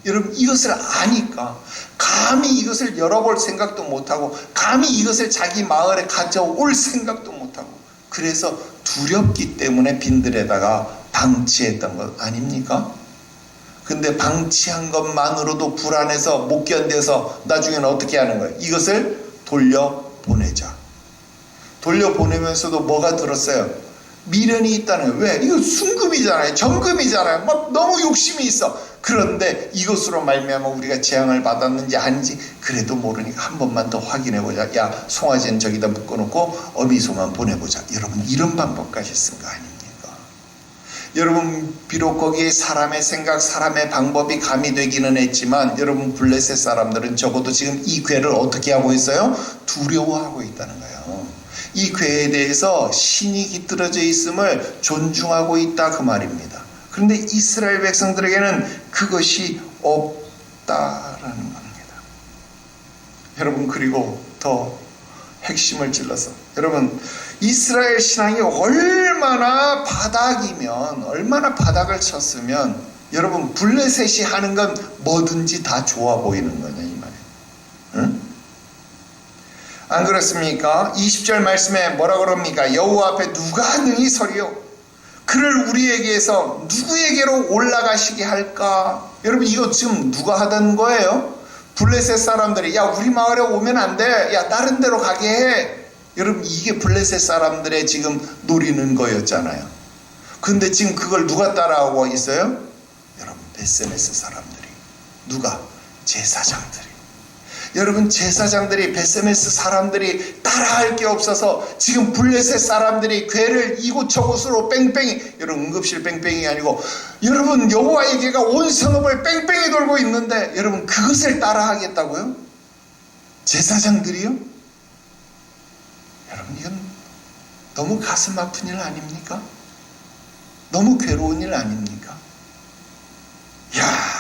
Speaker 1: 여러분, 이것을 아니까 감히 이것을 열어볼 생각도 못하고, 감히 이것을 자기 마을에 가져올 생각도 못하고, 그래서 두렵기 때문에 빈들에다가 방치했던 것 아닙니까? 근데 방치한 것만으로도 불안해서 못 견뎌서 나중에는 어떻게 하는 거예요? 이것을 돌려보내자. 돌려보내면서도 뭐가 들었어요? 미련이 있다는 거예요. 왜? 이거 순금이잖아요. 정금이잖아요. 막 너무 욕심이 있어. 그런데 이것으로 말미암아 우리가 재앙을 받았는지 아닌지 그래도 모르니까 한 번만 더 확인해보자. 야, 송아지는 저기다 묶어놓고 어미소만 보내보자. 여러분, 이런 방법까지 쓴 거 아닙니까? 여러분, 비록 거기에 사람의 생각, 사람의 방법이 가미되기는 했지만, 여러분, 블레셋 사람들은 적어도 지금 이 괴를 어떻게 하고 있어요? 두려워하고 있다는 거예요. 이 괴에 대해서 신이 깃들어져 있음을 존중하고 있다, 그 말입니다. 그런데 이스라엘 백성들에게는 그것이 없다라는 겁니다. 여러분, 그리고 더 핵심을 찔러서, 여러분, 이스라엘 신앙이 얼마나 바닥이면, 얼마나 바닥을 쳤으면 여러분 블레셋이 하는 건 뭐든지 다 좋아 보이는 거냐 이 말이에요. 응? 안 그렇습니까? 20절 말씀에 뭐라 그럽니까? 여호와 앞에 누가 능히 서리요? 그를 우리에게서 누구에게로 올라가시게 할까? 여러분, 이거 지금 누가 하던 거예요? 블레셋 사람들이, 야, 우리 마을에 오면 안 돼. 야, 다른 데로 가게 해. 여러분, 이게 블레셋 사람들의 지금 노리는 거였잖아요. 근데 지금 그걸 누가 따라하고 있어요? 여러분, 베세메스 사람들이. 누가? 제사장들이. 여러분, 제사장들이, 베세메스 사람들이 따라할 게 없어서 지금 블레셋 사람들이 괴를 이곳저곳으로 뺑뺑이, 여러분, 응급실 뺑뺑이 아니고, 여러분, 여호와의 괴가 온 성읍을 뺑뺑이 돌고 있는데, 여러분, 그것을 따라하겠다고요? 제사장들이요? 여러분, 이건 너무 가슴 아픈 일 아닙니까? 너무 괴로운 일 아닙니까? 야,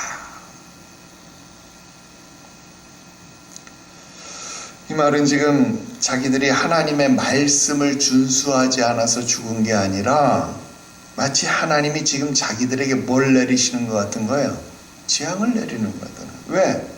Speaker 1: 이 말은 지금 자기들이 하나님의 말씀을 준수하지 않아서 죽은 게 아니라 마치 하나님이 지금 자기들에게 뭘 내리시는 것 같은 거예요. 재앙을 내리는 것 같은 거예요. 왜?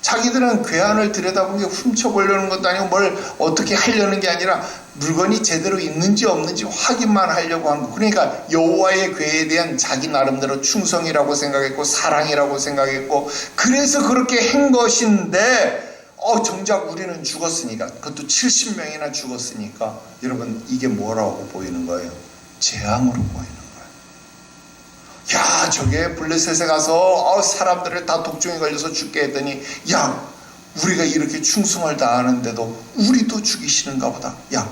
Speaker 1: 자기들은 괴한을 들여다보는 게 훔쳐보려는 것도 아니고 뭘 어떻게 하려는 게 아니라 물건이 제대로 있는지 없는지 확인만 하려고 한 거. 그러니까 여호와의 괴에 대한 자기 나름대로 충성이라고 생각했고 사랑이라고 생각했고, 그래서 그렇게 한 것인데, 정작 우리는 죽었으니까, 그것도 70명이나 죽었으니까, 여러분, 이게 뭐라고 보이는 거예요? 재앙으로 보이는 거예요. 야, 저게 블레셋에 가서 사람들을 다 독종에 걸려서 죽게 했더니, 야, 우리가 이렇게 충성을 다하는데도 우리도 죽이시는가 보다. 야,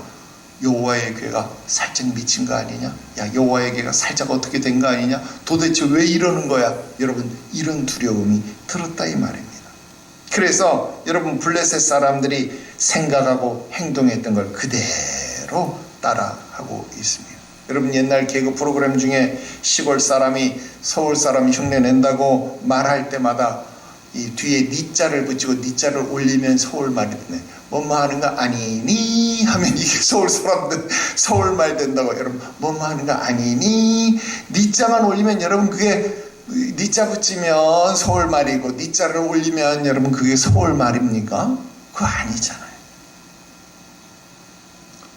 Speaker 1: 여호와의 괴가 살짝 미친 거 아니냐? 야, 여호와의 괴가 살짝 어떻게 된 거 아니냐? 도대체 왜 이러는 거야? 여러분, 이런 두려움이 들었다 이 말입니다. 그래서 여러분, 블레셋 사람들이 생각하고 행동했던 걸 그대로 따라하고 있습니다. 여러분, 옛날 개그 프로그램 중에 시골 사람이 서울 사람 흉내 낸다고 말할 때마다 이 뒤에 니자를 붙이고 니자를 올리면 서울말이 되네. 뭐뭐 하는 거 아니니 하면 이게 서울 사람들 서울말 된다고. 여러분, 뭐뭐 하는 거 아니니, 니자만 올리면 여러분 그게 니자 붙이면 서울말이고 니자를 올리면 여러분 그게 서울말입니까? 그거 아니잖아요.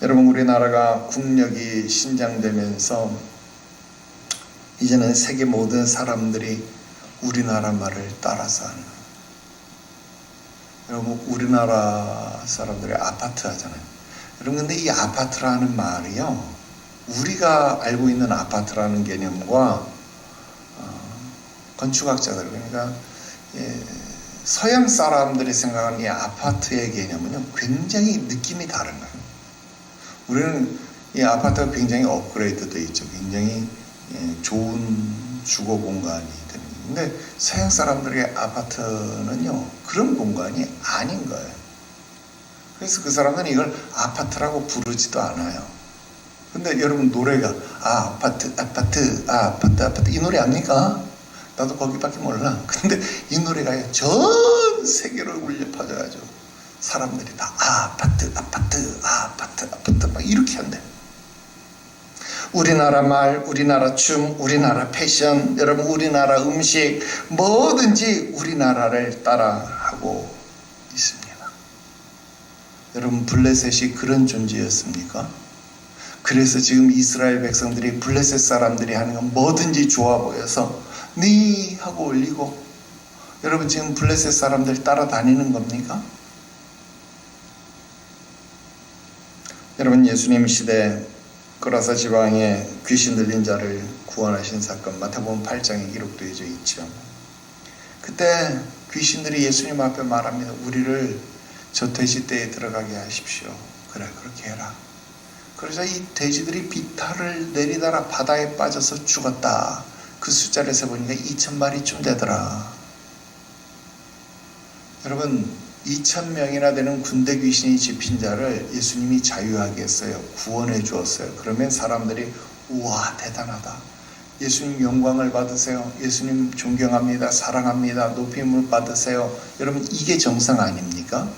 Speaker 1: 여러분, 우리나라가 국력이 신장되면서 이제는 세계 모든 사람들이 우리나라 말을 따라서 하는 거예요. 여러분, 우리나라 사람들이 아파트 하잖아요. 여러분, 근데 이 아파트라는 말이요, 우리가 알고 있는 아파트라는 개념과 건축학자들, 그러니까 서양 사람들이 생각하는 이 아파트의 개념은요, 굉장히 느낌이 다른 거예요. 우리는 이 아파트가 굉장히 업그레이드 되어 있죠. 굉장히 좋은 주거 공간이 되는 거예요. 근데 서양 사람들의 아파트는요, 그런 공간이 아닌 거예요. 그래서 그 사람들은 이걸 아파트라고 부르지도 않아요. 근데 여러분 노래가 아파트 아파트 아파트 아파트 이 노래 아닙니까? 나도 거기밖에 몰라. 근데 이 노래가 전 세계로 울려 퍼져가지고 사람들이 다 아파트 아파트 아파트 아파트 막 이렇게 한대. 우리나라 말, 우리나라 춤, 우리나라 패션, 여러분 우리나라 음식 뭐든지 우리나라를 따라하고 있습니다. 여러분 블레셋이 그런 존재였습니까? 그래서 지금 이스라엘 백성들이 블레셋 사람들이 하는 건 뭐든지 좋아 보여서 네 하고 올리고, 여러분 지금 블레셋 사람들 따라다니는 겁니까? 여러분 예수님 시대 거라사 지방에 귀신 들린 자를 구원하신 사건 마태복음 8장에 기록되어 있죠. 그때 귀신들이 예수님 앞에 말합니다. 우리를 저 돼지떼에 들어가게 하십시오. 그래 그렇게 해라. 그래서 이 돼지들이 비탈을 내리다가 바다에 빠져서 죽었다. 그 숫자를 세보니까 2,000마리쯤 되더라. 여러분 2,000명이나 되는 군대 귀신이 집힌 자를 예수님이 자유하게 했어요. 구원해 주었어요. 그러면 사람들이 우와 대단하다. 예수님 영광을 받으세요. 예수님 존경합니다. 사랑합니다. 높임을 받으세요. 여러분 이게 정상 아닙니까?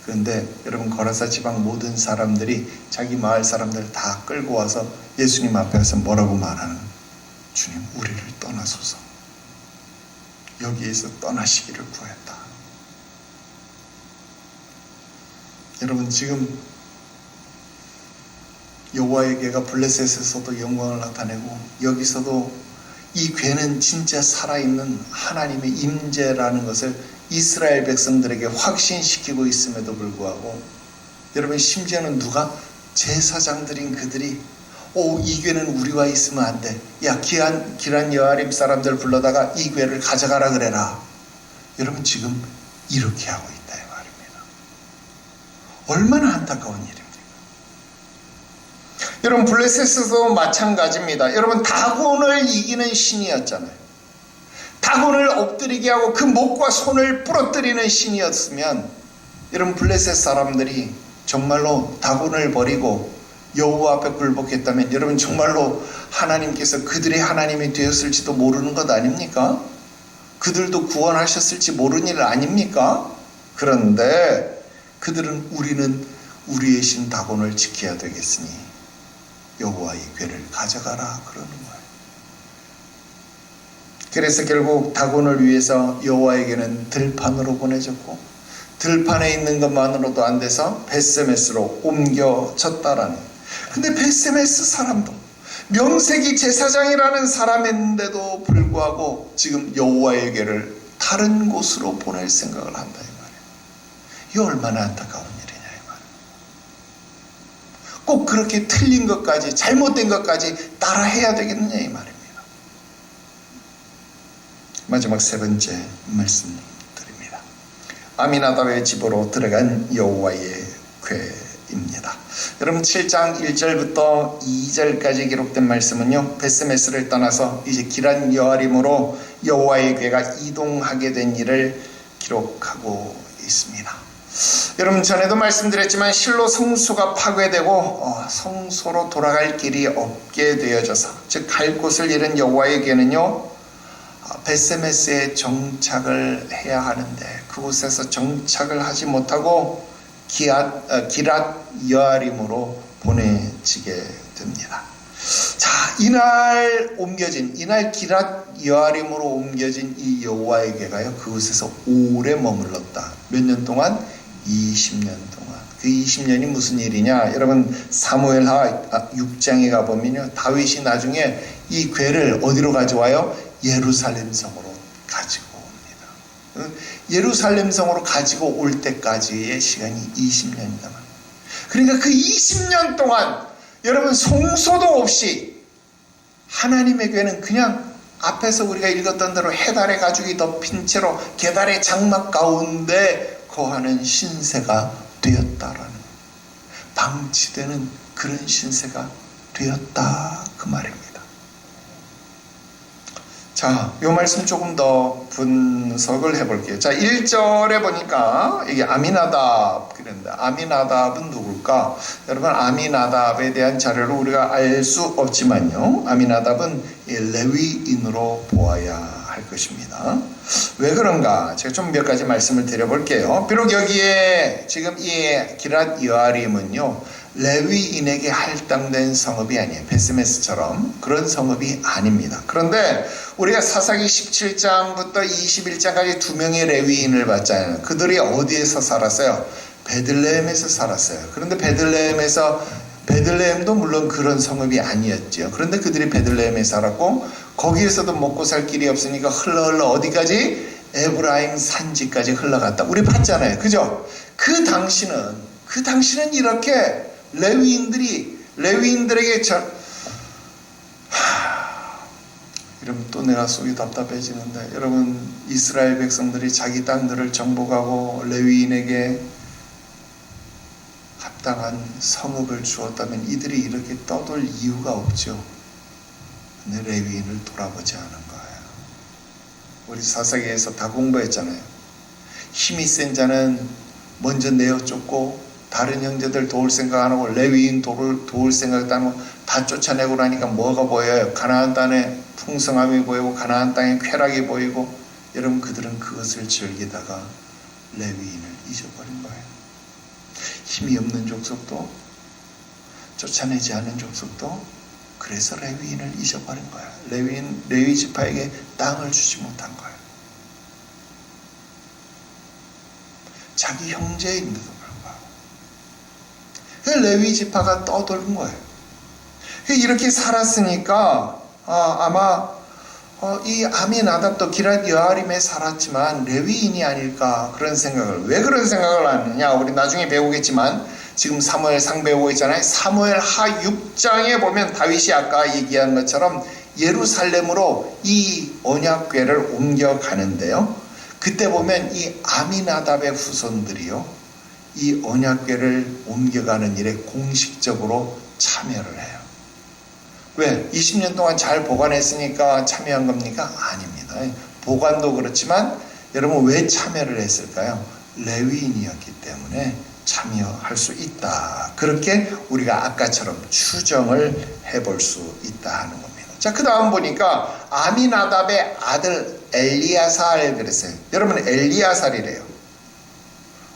Speaker 1: 그런데 여러분 거라사 지방 모든 사람들이 자기 마을 사람들 다 끌고 와서 예수님 앞에서 뭐라고 말하는? 주님 우리를 떠나소서. 여기에서 떠나시기를 구했다. 여러분 지금 여호와의 괴가 블레셋에서도 영광을 나타내고 여기서도 이 괴는 진짜 살아있는 하나님의 임재라는 것을 이스라엘 백성들에게 확신시키고 있음에도 불구하고 여러분 심지어는 누가? 제사장들인 그들이 이 괴는 우리와 있으면 안 돼. 야 기란 여아림 사람들 불러다가 이 괴를 가져가라 그래라. 여러분 지금 이렇게 하고 있다 이 말입니다. 얼마나 안타까운 일입니까? 여러분 블레셋에서도 마찬가지입니다. 여러분 다곤을 이기는 신이었잖아요. 다곤을 엎드리게 하고 그 목과 손을 부러뜨리는 신이었으면 여러분 블레셋 사람들이 정말로 다곤을 버리고 여호와 앞에 굴복했다면 여러분 정말로 하나님께서 그들의 하나님이 되었을지도 모르는 것 아닙니까? 그들도 구원하셨을지 모르는 일 아닙니까? 그런데 그들은 우리는 우리의 신 다곤을 지켜야 되겠으니 여호와의 괴를 가져가라 그러는 거예요. 그래서 결국 다곤을 위해서 여호와에게는 들판으로 보내졌고 들판에 있는 것만으로도 안 돼서 벳세메스로 옮겨졌다라는. 근데 벳세메스 사람도 명색이 제사장이라는 사람인데도 불구하고 지금 여호와에게를 다른 곳으로 보낼 생각을 한다 이 말이에요. 이게 얼마나 안타까운 일이냐 이 말이에요. 꼭 그렇게 틀린 것까지 잘못된 것까지 따라 해야 되겠느냐 이 말입니다. 마지막 세 번째 말씀드립니다. 아미나답의 집으로 들어간 여호와의 괴입니다. 여러분 7장 1절부터 2절까지 기록된 말씀은요, 벳세메스를 떠나서 이제 기란 여아림으로 여호와의 괴가 이동하게 된 일을 기록하고 있습니다. 여러분 전에도 말씀드렸지만 실로 성소가 파괴되고 성소로 돌아갈 길이 없게 되어져서 즉 갈 곳을 잃은 여호와의 괴는요 벳세메스에 정착을 해야 하는데 그곳에서 정착을 하지 못하고 기랏 여아림으로 보내지게 됩니다. 자, 이날 기랏 여아림으로 옮겨진 이 여호와의 괴가요 그곳에서 오래 머물렀다. 몇 년 동안? 20년 동안. 그 20년이 무슨 일이냐? 여러분 사무엘하 6장에 가보면요 다윗이 나중에 이 괴를 어디로 가져와요? 예루살렘 성으로 가지고 옵니다. 예루살렘 성으로 가지고 올 때까지의 시간이 20년이다. 그러니까 그 20년 동안 여러분 성소도 없이 하나님의 괴는 그냥 앞에서 우리가 읽었던 대로 해달의 가죽이 덮인 채로 계달의 장막 가운데 거하는 신세가 되었다라는, 방치되는 그런 신세가 되었다 그 말입니다. 자, 요 말씀 조금 더 분석을 해볼게요. 자, 1절에 보니까 이게 아미나답 그랬는데, 아미나답은 누굴까? 여러분, 아미나답에 대한 자료를 우리가 알 수 없지만요, 아미나답은 레위인으로 보아야 할 것입니다. 왜 그런가? 제가 좀 몇 가지 말씀을 드려볼게요. 비록 여기에 지금 이 기랏 여아림은요, 레위인에게 할당된 성읍이 아니에요. 베스메스처럼 그런 성읍이 아닙니다. 그런데 우리가 사사기 17장부터 21장까지 두 명의 레위인을 봤잖아요. 그들이 어디에서 살았어요? 베들레헴에서 살았어요. 그런데 베들레헴도 물론 그런 성읍이 아니었죠. 그런데 그들이 베들레헴에 살았고, 거기에서도 먹고 살 길이 없으니까 흘러 어디까지? 에브라임 산지까지 흘러갔다. 우리 봤잖아요. 그죠? 그 당시는 이렇게 레위인들에게 여러분, 또 내가 속이 답답해지는데, 여러분, 이스라엘 백성들이 자기 땅들을 정복하고 레위인에게 합당한 성읍을 주었다면 이들이 이렇게 떠돌 이유가 없죠. 근데 레위인을 돌아보지 않은 거예요. 우리 사사기에서 다 공부했잖아요. 힘이 센 자는 먼저 내어 쫓고, 다른 형제들 도울 생각 안 하고 레위인 도울 생각도 안 하고 다 쫓아내고 나니까 뭐가 보여요? 가나안 땅에 풍성함이 보이고 가나안 땅에 쾌락이 보이고, 여러분, 그들은 그것을 즐기다가 레위인을 잊어버린 거예요. 힘이 없는 족속도, 쫓아내지 않은 족속도 그래서 레위인을 잊어버린 거예요. 레위 지파에게 땅을 주지 못한 거예요. 자기 형제인데도 레위 지파가 떠도는 거예요. 이렇게 살았으니까 아마 이 아미나답도 기랏 여아림에 살았지만 레위인이 아닐까, 그런 생각을. 왜 그런 생각을 하느냐, 우리 나중에 배우겠지만 지금 사무엘상 배우고 있잖아요. 사무엘 하 6장에 보면 다윗이 아까 얘기한 것처럼 예루살렘으로 이 언약궤를 옮겨가는데요, 그때 보면 이 아미나답의 후손들이요, 이 언약궤를 옮겨가는 일에 공식적으로 참여를 해요. 왜? 20년 동안 잘 보관했으니까 참여한 겁니까? 아닙니다. 보관도 그렇지만 여러분, 왜 참여를 했을까요? 레위인이었기 때문에 참여할 수 있다. 그렇게 우리가 아까처럼 추정을 해볼 수 있다 하는 겁니다. 자, 그 다음 보니까 아미나답의 아들 엘리아살 그랬어요. 여러분, 엘리아살이래요.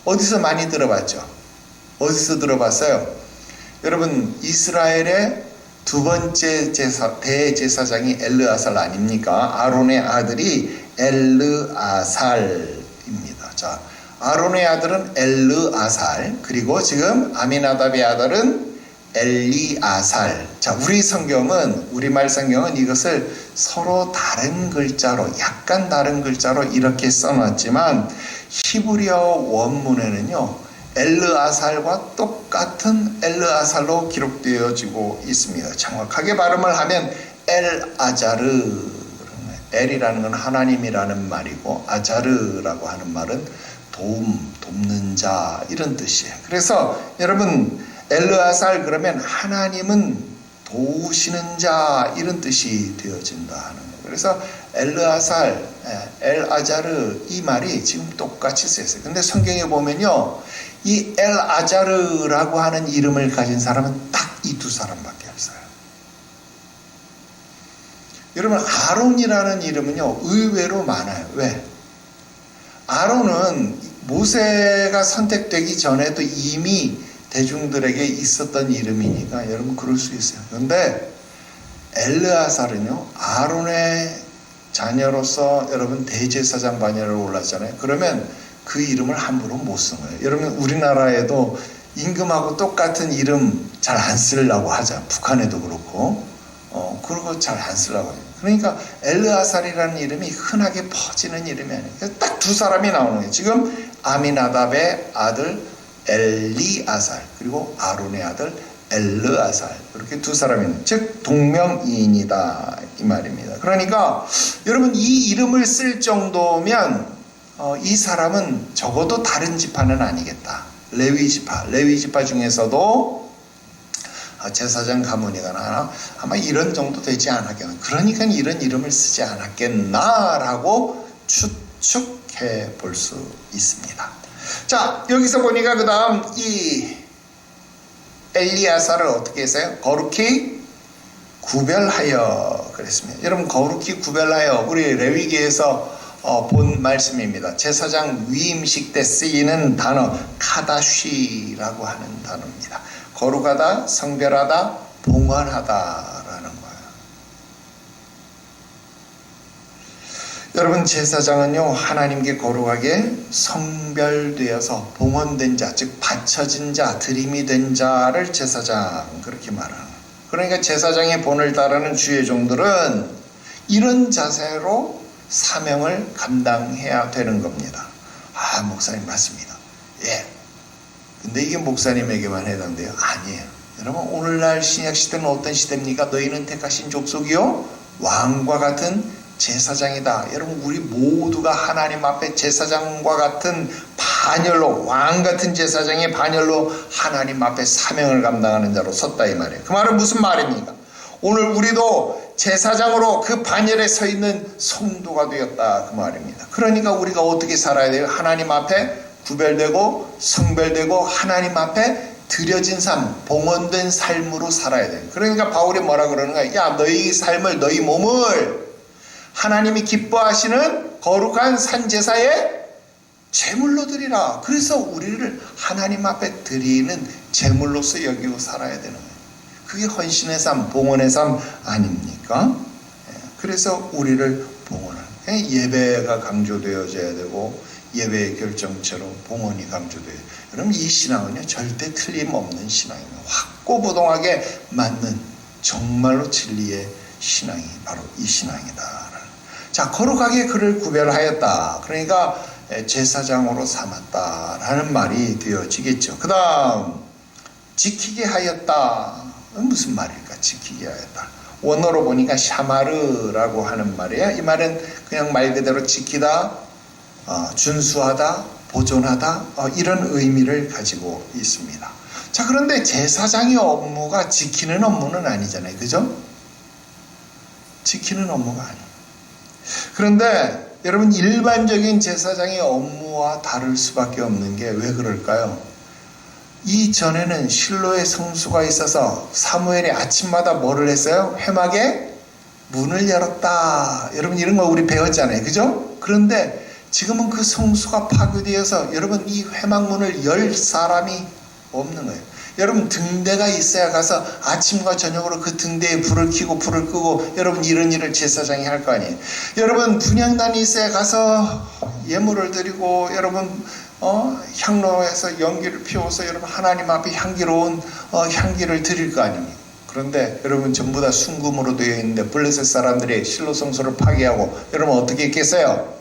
Speaker 1: 어디서 많이 들어봤죠? 어디서 들어봤어요? 여러분, 이스라엘의 두 번째 대제사장이 엘르아살 아닙니까? 아론의 아들이 엘르아살입니다. 자, 아론의 아들은 엘르아살, 그리고 지금 아미나답의 아들은 엘리아살. 자, 우리말 성경은 이것을 서로 다른 글자로, 약간 다른 글자로 이렇게 써놨지만, 히브리어 원문에는요, 엘르아살과 똑같은 엘르아살로 기록되어지고 있습니다. 정확하게 발음을 하면 엘아자르. 엘이라는 건 하나님이라는 말이고, 아자르라고 하는 말은 돕는 자, 이런 뜻이에요. 그래서 여러분, 엘르아살 그러면 하나님은 도우시는 자, 이런 뜻이 되어진다 하는 거예요. 그래서 엘르아살, 엘아자르, 이 말이 지금 똑같이 쓰였어요. 근데 성경에 보면요, 이 엘아자르라고 하는 이름을 가진 사람은 딱 이 두 사람밖에 없어요. 여러분, 아론이라는 이름은요, 의외로 많아요. 왜? 아론은 모세가 선택되기 전에도 이미 대중들에게 있었던 이름이니까 여러분, 그럴 수 있어요. 그런데 엘르아살은요, 아론의 자녀로서 여러분 대제사장 반열로 올랐잖아요. 그러면 그 이름을 함부로 못 쓴 거예요. 여러분, 우리나라에도 임금하고 똑같은 이름 잘 안 쓰려고 하자. 북한에도 그렇고, 그러고 잘 안 쓰려고 해요. 그러니까 엘르아살이라는 이름이 흔하게 퍼지는 이름이 아니에요. 딱 두 사람이 나오는 거예요. 지금 아미나답의 아들 엘리아살, 그리고 아론의 아들 엘르아살, 이렇게 두 사람이, 즉 동명이인이다, 이 말입니다. 그러니까 여러분, 이 이름을 쓸 정도면 이 사람은 적어도 다른 지파는 아니겠다. 레위 지파 중에서도 제사장 가문이가 나 아마 이런 정도 되지 않았겠나. 그러니까 이런 이름을 쓰지 않았겠나라고 추측해 볼 수 있습니다. 자, 여기서 보니까 그 다음 이 엘리야사를 어떻게 했어요? 거룩히 구별하여 그랬습니다. 여러분, 거룩히 구별하여 우리 레위기에서 본 말씀입니다. 제사장 위임식 때 쓰이는 단어 카다쉬라고 하는 단어입니다. 거룩하다, 성별하다, 봉헌하다라는 거예요. 여러분, 제사장은요, 하나님께 거룩하게 성별되어서 봉헌된 자, 즉 바쳐진 자, 드림이 된 자를 제사장, 그렇게 말하는 거예요. 그러니까 제사장의 본을 따르는 주의 종들은 이런 자세로 사명을 감당해야 되는 겁니다. 아, 목사님 맞습니다. 예. 근데 이게 목사님에게만 해당돼요? 아니에요. 여러분, 오늘날 신약 시대는 어떤 시대입니까? 너희는 택하신 족속이요 왕과 같은 제사장이다. 여러분, 우리 모두가 하나님 앞에 제사장과 같은 반열로, 왕 같은 제사장의 반열로 하나님 앞에 사명을 감당하는 자로 섰다 이 말이에요. 그 말은 무슨 말입니까? 오늘 우리도 제사장으로 그 반열에 서 있는 성도가 되었다 그 말입니다. 그러니까 우리가 어떻게 살아야 돼요? 하나님 앞에 구별되고 성별되고 하나님 앞에 드려진 삶, 봉헌된 삶으로 살아야 돼요. 그러니까 바울이 뭐라 그러는 거야? 야, 너희 삶을, 너희 몸을 하나님이 기뻐하시는 거룩한 산제사의 제물로 드리라. 그래서 우리를 하나님 앞에 드리는 제물로서 여기고 살아야 되는 거예요. 그게 헌신의 삶, 봉헌의 삶 아닙니까? 그래서 우리를 봉헌하는, 예배가 강조되어져야 되고 예배의 결정체로 봉헌이 강조돼요. 여러분, 이 신앙은요 절대 틀림없는 신앙입니다. 확고부동하게 맞는 정말로 진리의 신앙이 바로 이 신앙이다. 자, 거룩하게 그를 구별하였다. 그러니까 제사장으로 삼았다라는 말이 되어지겠죠. 그 다음 지키게 하였다. 무슨 말일까? 지키게 하였다. 원어로 보니까 샤마르라고 하는 말이에요. 이 말은 그냥 말 그대로 지키다, 준수하다, 보존하다, 이런 의미를 가지고 있습니다. 자, 그런데 제사장의 업무가 지키는 업무는 아니잖아요. 그죠? 지키는 업무가 아니에요. 그런데 여러분, 일반적인 제사장의 업무와 다를 수밖에 없는 게 왜 그럴까요? 이전에는 실로의 성수가 있어서 사무엘이 아침마다 뭐를 했어요? 회막에 문을 열었다. 여러분, 이런 거 우리 배웠잖아요. 그죠? 그런데 지금은 그 성수가 파괴되어서 여러분, 이 회막문을 열 사람이 없는 거예요. 여러분, 등대가 있어야 가서 아침과 저녁으로 그 등대에 불을 켜고 불을 끄고 여러분 이런 일을 제사장이 할 거 아니에요. 여러분, 분향단이 있어야 가서 예물을 드리고 여러분 향로에서 연기를 피워서 여러분 하나님 앞에 향기로운 향기를 드릴 거 아닙니까? 그런데 여러분 전부 다 순금으로 되어 있는데 블레셋 사람들이 실로 성소를 파괴하고 여러분 어떻게 했겠어요?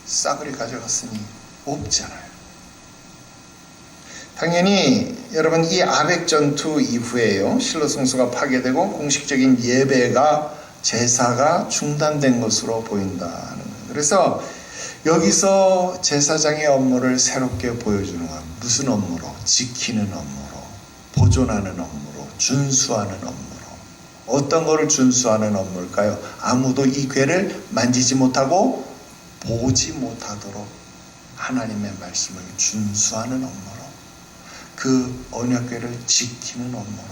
Speaker 1: 싸그리 가져갔으니 없잖아요. 당연히 여러분, 이 아벡 전투 이후에요, 실로 성소가 파괴되고 공식적인 예배가, 제사가 중단된 것으로 보인다는 거예요. 그래서 여기서 제사장의 업무를 새롭게 보여주는 건 무슨 업무로? 지키는 업무로, 보존하는 업무로, 준수하는 업무로. 어떤 거를 준수하는 업무일까요? 아무도 이 궤를 만지지 못하고 보지 못하도록 하나님의 말씀을 준수하는 업무로, 그 언약궤를 지키는 업무로.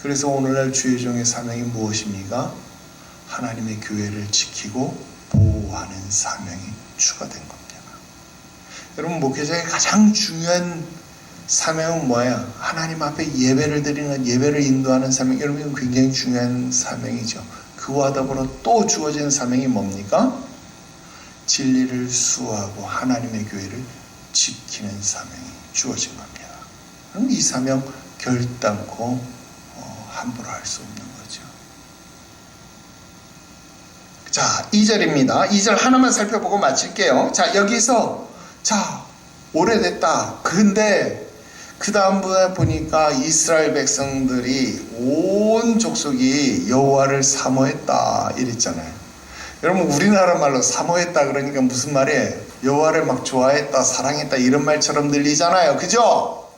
Speaker 1: 그래서 오늘날 주의 종의 사명이 무엇입니까? 하나님의 교회를 지키고 보호하는 사명이 추가된 겁니다. 여러분, 목회자의 가장 중요한 사명은 뭐예요? 하나님 앞에 예배를 드리는, 예배를 인도하는 사명. 여러분, 이건 굉장히 중요한 사명이죠. 그와 더불어 또 주어진 사명이 뭡니까? 진리를 수호하고 하나님의 교회를 지키는 사명이 주어진 겁니다. 그럼 이 사명 결단코 함부로 할 수 없는 거죠. 자, 2절입니다. 2절 하나만 살펴보고 마칠게요. 자, 여기서 오래됐다. 근데 그 다음부터 보니까 이스라엘 백성들이 온 족속이 여호와를 사모했다 이랬잖아요. 여러분, 우리나라 말로 사모했다 그러니까 무슨 말이에요? 여호와를 막 좋아했다, 사랑했다 이런 말처럼 들리잖아요. 그죠?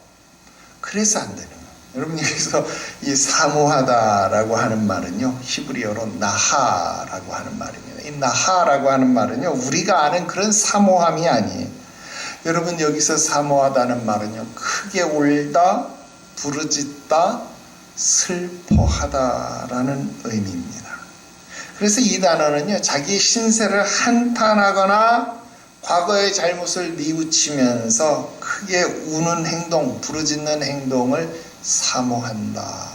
Speaker 1: 그래서 안 되는 거예요. 여러분, 여기서 이 사모하다라고 하는 말은요, 히브리어로 나하라고 하는 말입니다. 이 나하라고 하는 말은요, 우리가 아는 그런 사모함이 아니에요. 여러분, 여기서 사모하다는 말은요, 크게 울다, 부르짖다, 슬퍼하다라는 의미입니다. 그래서 이 단어는요, 자기의 신세를 한탄하거나 과거의 잘못을 뉘우치면서 크게 우는 행동, 부르짖는 행동을 사모한다,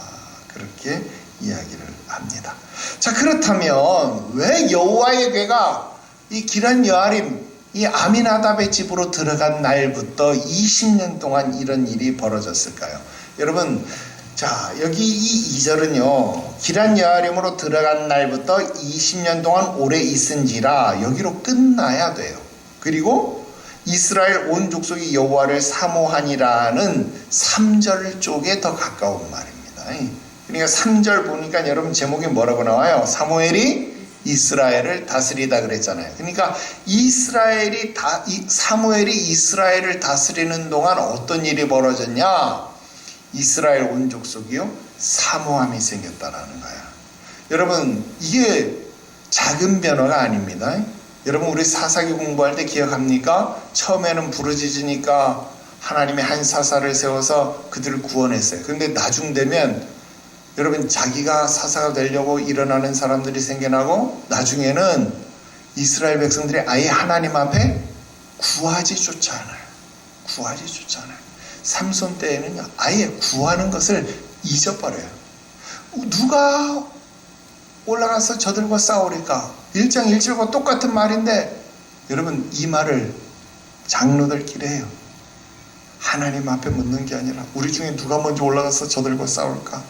Speaker 1: 그렇게 이야기를 합니다. 자, 그렇다면 왜 여호와의 괴가 이 기란 여아림, 이 아미나답의 집으로 들어간 날부터 20년 동안 이런 일이 벌어졌을까요? 여러분, 자, 여기 이 2절은요, 기란 여아림으로 들어간 날부터 20년 동안 오래 있은지라 여기로 끝나야 돼요. 그리고 이스라엘 온 족속이 여호와를 사모하니라는 3절 쪽에 더 가까운 말입니다. 그러니까 3절 보니까 여러분 제목이 뭐라고 나와요? 사무엘이 이스라엘을 다스리다 그랬잖아요. 그러니까 사무엘이 이스라엘을 다스리는 동안 어떤 일이 벌어졌냐? 이스라엘 온 족속이요, 사모함이 생겼다라는 거야. 여러분, 이게 작은 변화가 아닙니다. 여러분, 우리 사사기 공부할 때 기억합니까? 처음에는 부르짖으니까 하나님이 한 사사를 세워서 그들을 구원했어요. 그런데 나중 되면 여러분, 자기가 사사가 되려고 일어나는 사람들이 생겨나고 나중에는 이스라엘 백성들이 아예 하나님 앞에 구하지조차 않아요. 구하지조차 않아요. 삼손 때에는 아예 구하는 것을 잊어버려요. 누가 올라가서 저들과 싸우리까? 1장 1절과 똑같은 말인데 여러분, 이 말을 장로들끼리 해요. 하나님 앞에 묻는 게 아니라 우리 중에 누가 먼저 올라가서 저들과 싸울까?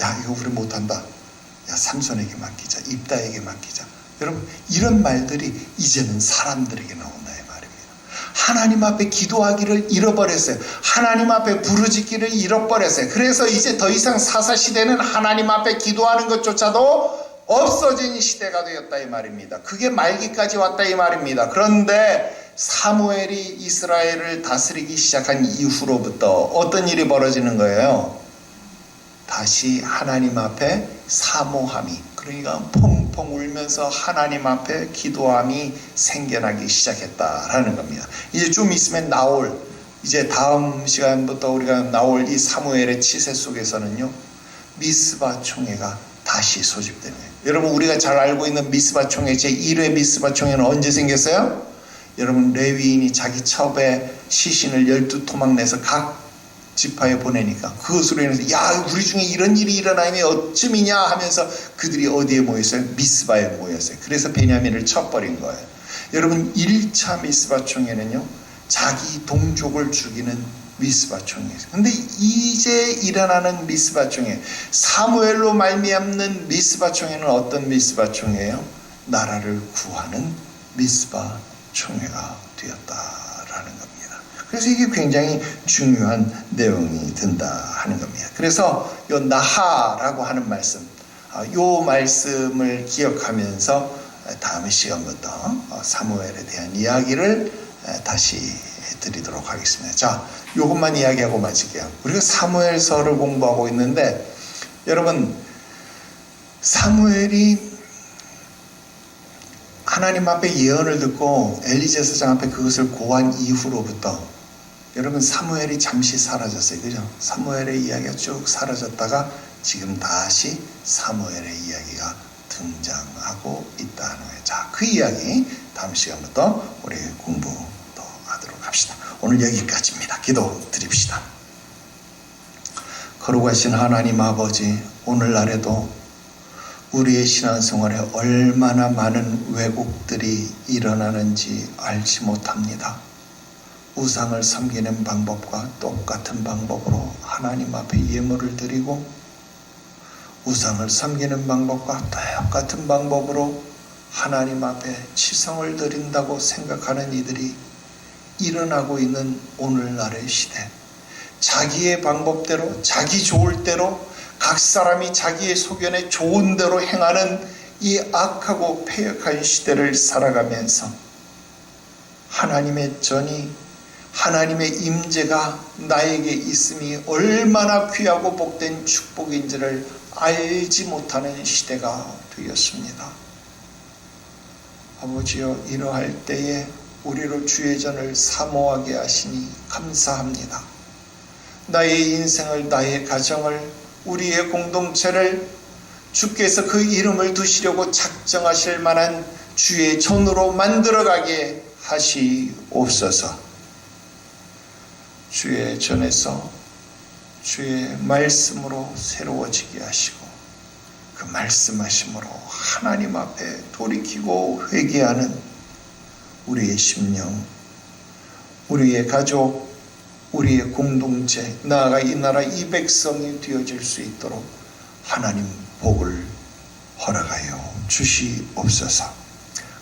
Speaker 1: 야, 이거 우리 못한다. 야, 삼손에게 맡기자. 입다에게 맡기자. 여러분, 이런 말들이 이제는 사람들에게 나온다 이 말입니다. 하나님 앞에 기도하기를 잃어버렸어요. 하나님 앞에 부르짖기를 잃어버렸어요. 그래서 이제 더 이상 사사시대는 하나님 앞에 기도하는 것조차도 없어진 시대가 되었다 이 말입니다. 그게 말기까지 왔다 이 말입니다. 그런데 사무엘이 이스라엘을 다스리기 시작한 이후로부터 어떤 일이 벌어지는 거예요? 다시 하나님 앞에 사모함이, 그러니까 펑펑 울면서 하나님 앞에 기도함이 생겨나기 시작했다라는 겁니다. 이제 좀 있으면 나올, 이제 다음 시간부터 우리가 나올 이 사무엘의 치세 속에서는요, 미스바 총회가 다시 소집되는 거예요. 여러분, 우리가 잘 알고 있는 미스바 총회, 제1회 미스바 총회는 언제 생겼어요? 여러분, 레위인이 자기 첩에 시신을 12토막 내서 각 지파에 보내니까 그것으로 인해서 야, 우리 중에 이런 일이 일어나면 어쯤이냐 하면서 그들이 어디에 모였어요? 미스바에 모였어요. 그래서 베냐민을 쳐버린 거예요. 여러분, 1차 미스바 총회는요, 자기 동족을 죽이는 미스바 총회예요. 근데 이제 일어나는 미스바 총회, 사무엘로 말미암는 미스바 총회는 어떤 미스바 총회예요? 나라를 구하는 미스바 총회가 되었다라는 겁니다. 그래서 이게 굉장히 중요한 내용이 된다 하는 겁니다. 그래서 요 나하라고 하는 말씀, 요 말씀을 기억하면서 다음 시간부터 사무엘에 대한 이야기를 다시 드리도록 하겠습니다. 자, 요것만 이야기하고 마칠게요. 우리가 사무엘서를 공부하고 있는데 여러분, 사무엘이 하나님 앞에 예언을 듣고 엘리 제사장 앞에 그것을 고한 이후로부터 여러분, 사무엘이 잠시 사라졌어요. 그죠? 사무엘의 이야기가 쭉 사라졌다가 지금 다시 사무엘의 이야기가 등장하고 있다는 거예요. 자, 그 이야기 다음 시간부터 우리 공부 더 하도록 합시다. 오늘 여기까지입니다. 기도 드립시다. 거룩하신 하나님 아버지, 오늘날에도 우리의 신앙생활에 얼마나 많은 왜곡들이 일어나는지 알지 못합니다. 우상을 섬기는 방법과 똑같은 방법으로 하나님 앞에 예물을 드리고, 우상을 섬기는 방법과 똑같은 방법으로 하나님 앞에 치성을 드린다고 생각하는 이들이 일어나고 있는 오늘날의 시대, 자기의 방법대로, 자기 좋을 대로, 각 사람이 자기의 소견에 좋은 대로 행하는 이 악하고 패역한 시대를 살아가면서 하나님의 전이, 하나님의 임재가 나에게 있음이 얼마나 귀하고 복된 축복인지를 알지 못하는 시대가 되었습니다. 아버지여, 이러할 때에 우리로 주의 전을 사모하게 하시니 감사합니다. 나의 인생을, 나의 가정을, 우리의 공동체를 주께서 그 이름을 두시려고 작정하실 만한 주의 전으로 만들어가게 하시옵소서. 주의 전에서 주의 말씀으로 새로워지게 하시고 그 말씀하심으로 하나님 앞에 돌이키고 회개하는 우리의 심령, 우리의 가족, 우리의 공동체, 나아가 이 나라 이 백성이 되어질 수 있도록 하나님 복을 허락하여 주시옵소서.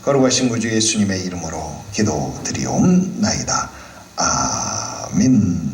Speaker 1: 거룩하신 구주 예수님의 이름으로 기도드리옵나이다. 아멘.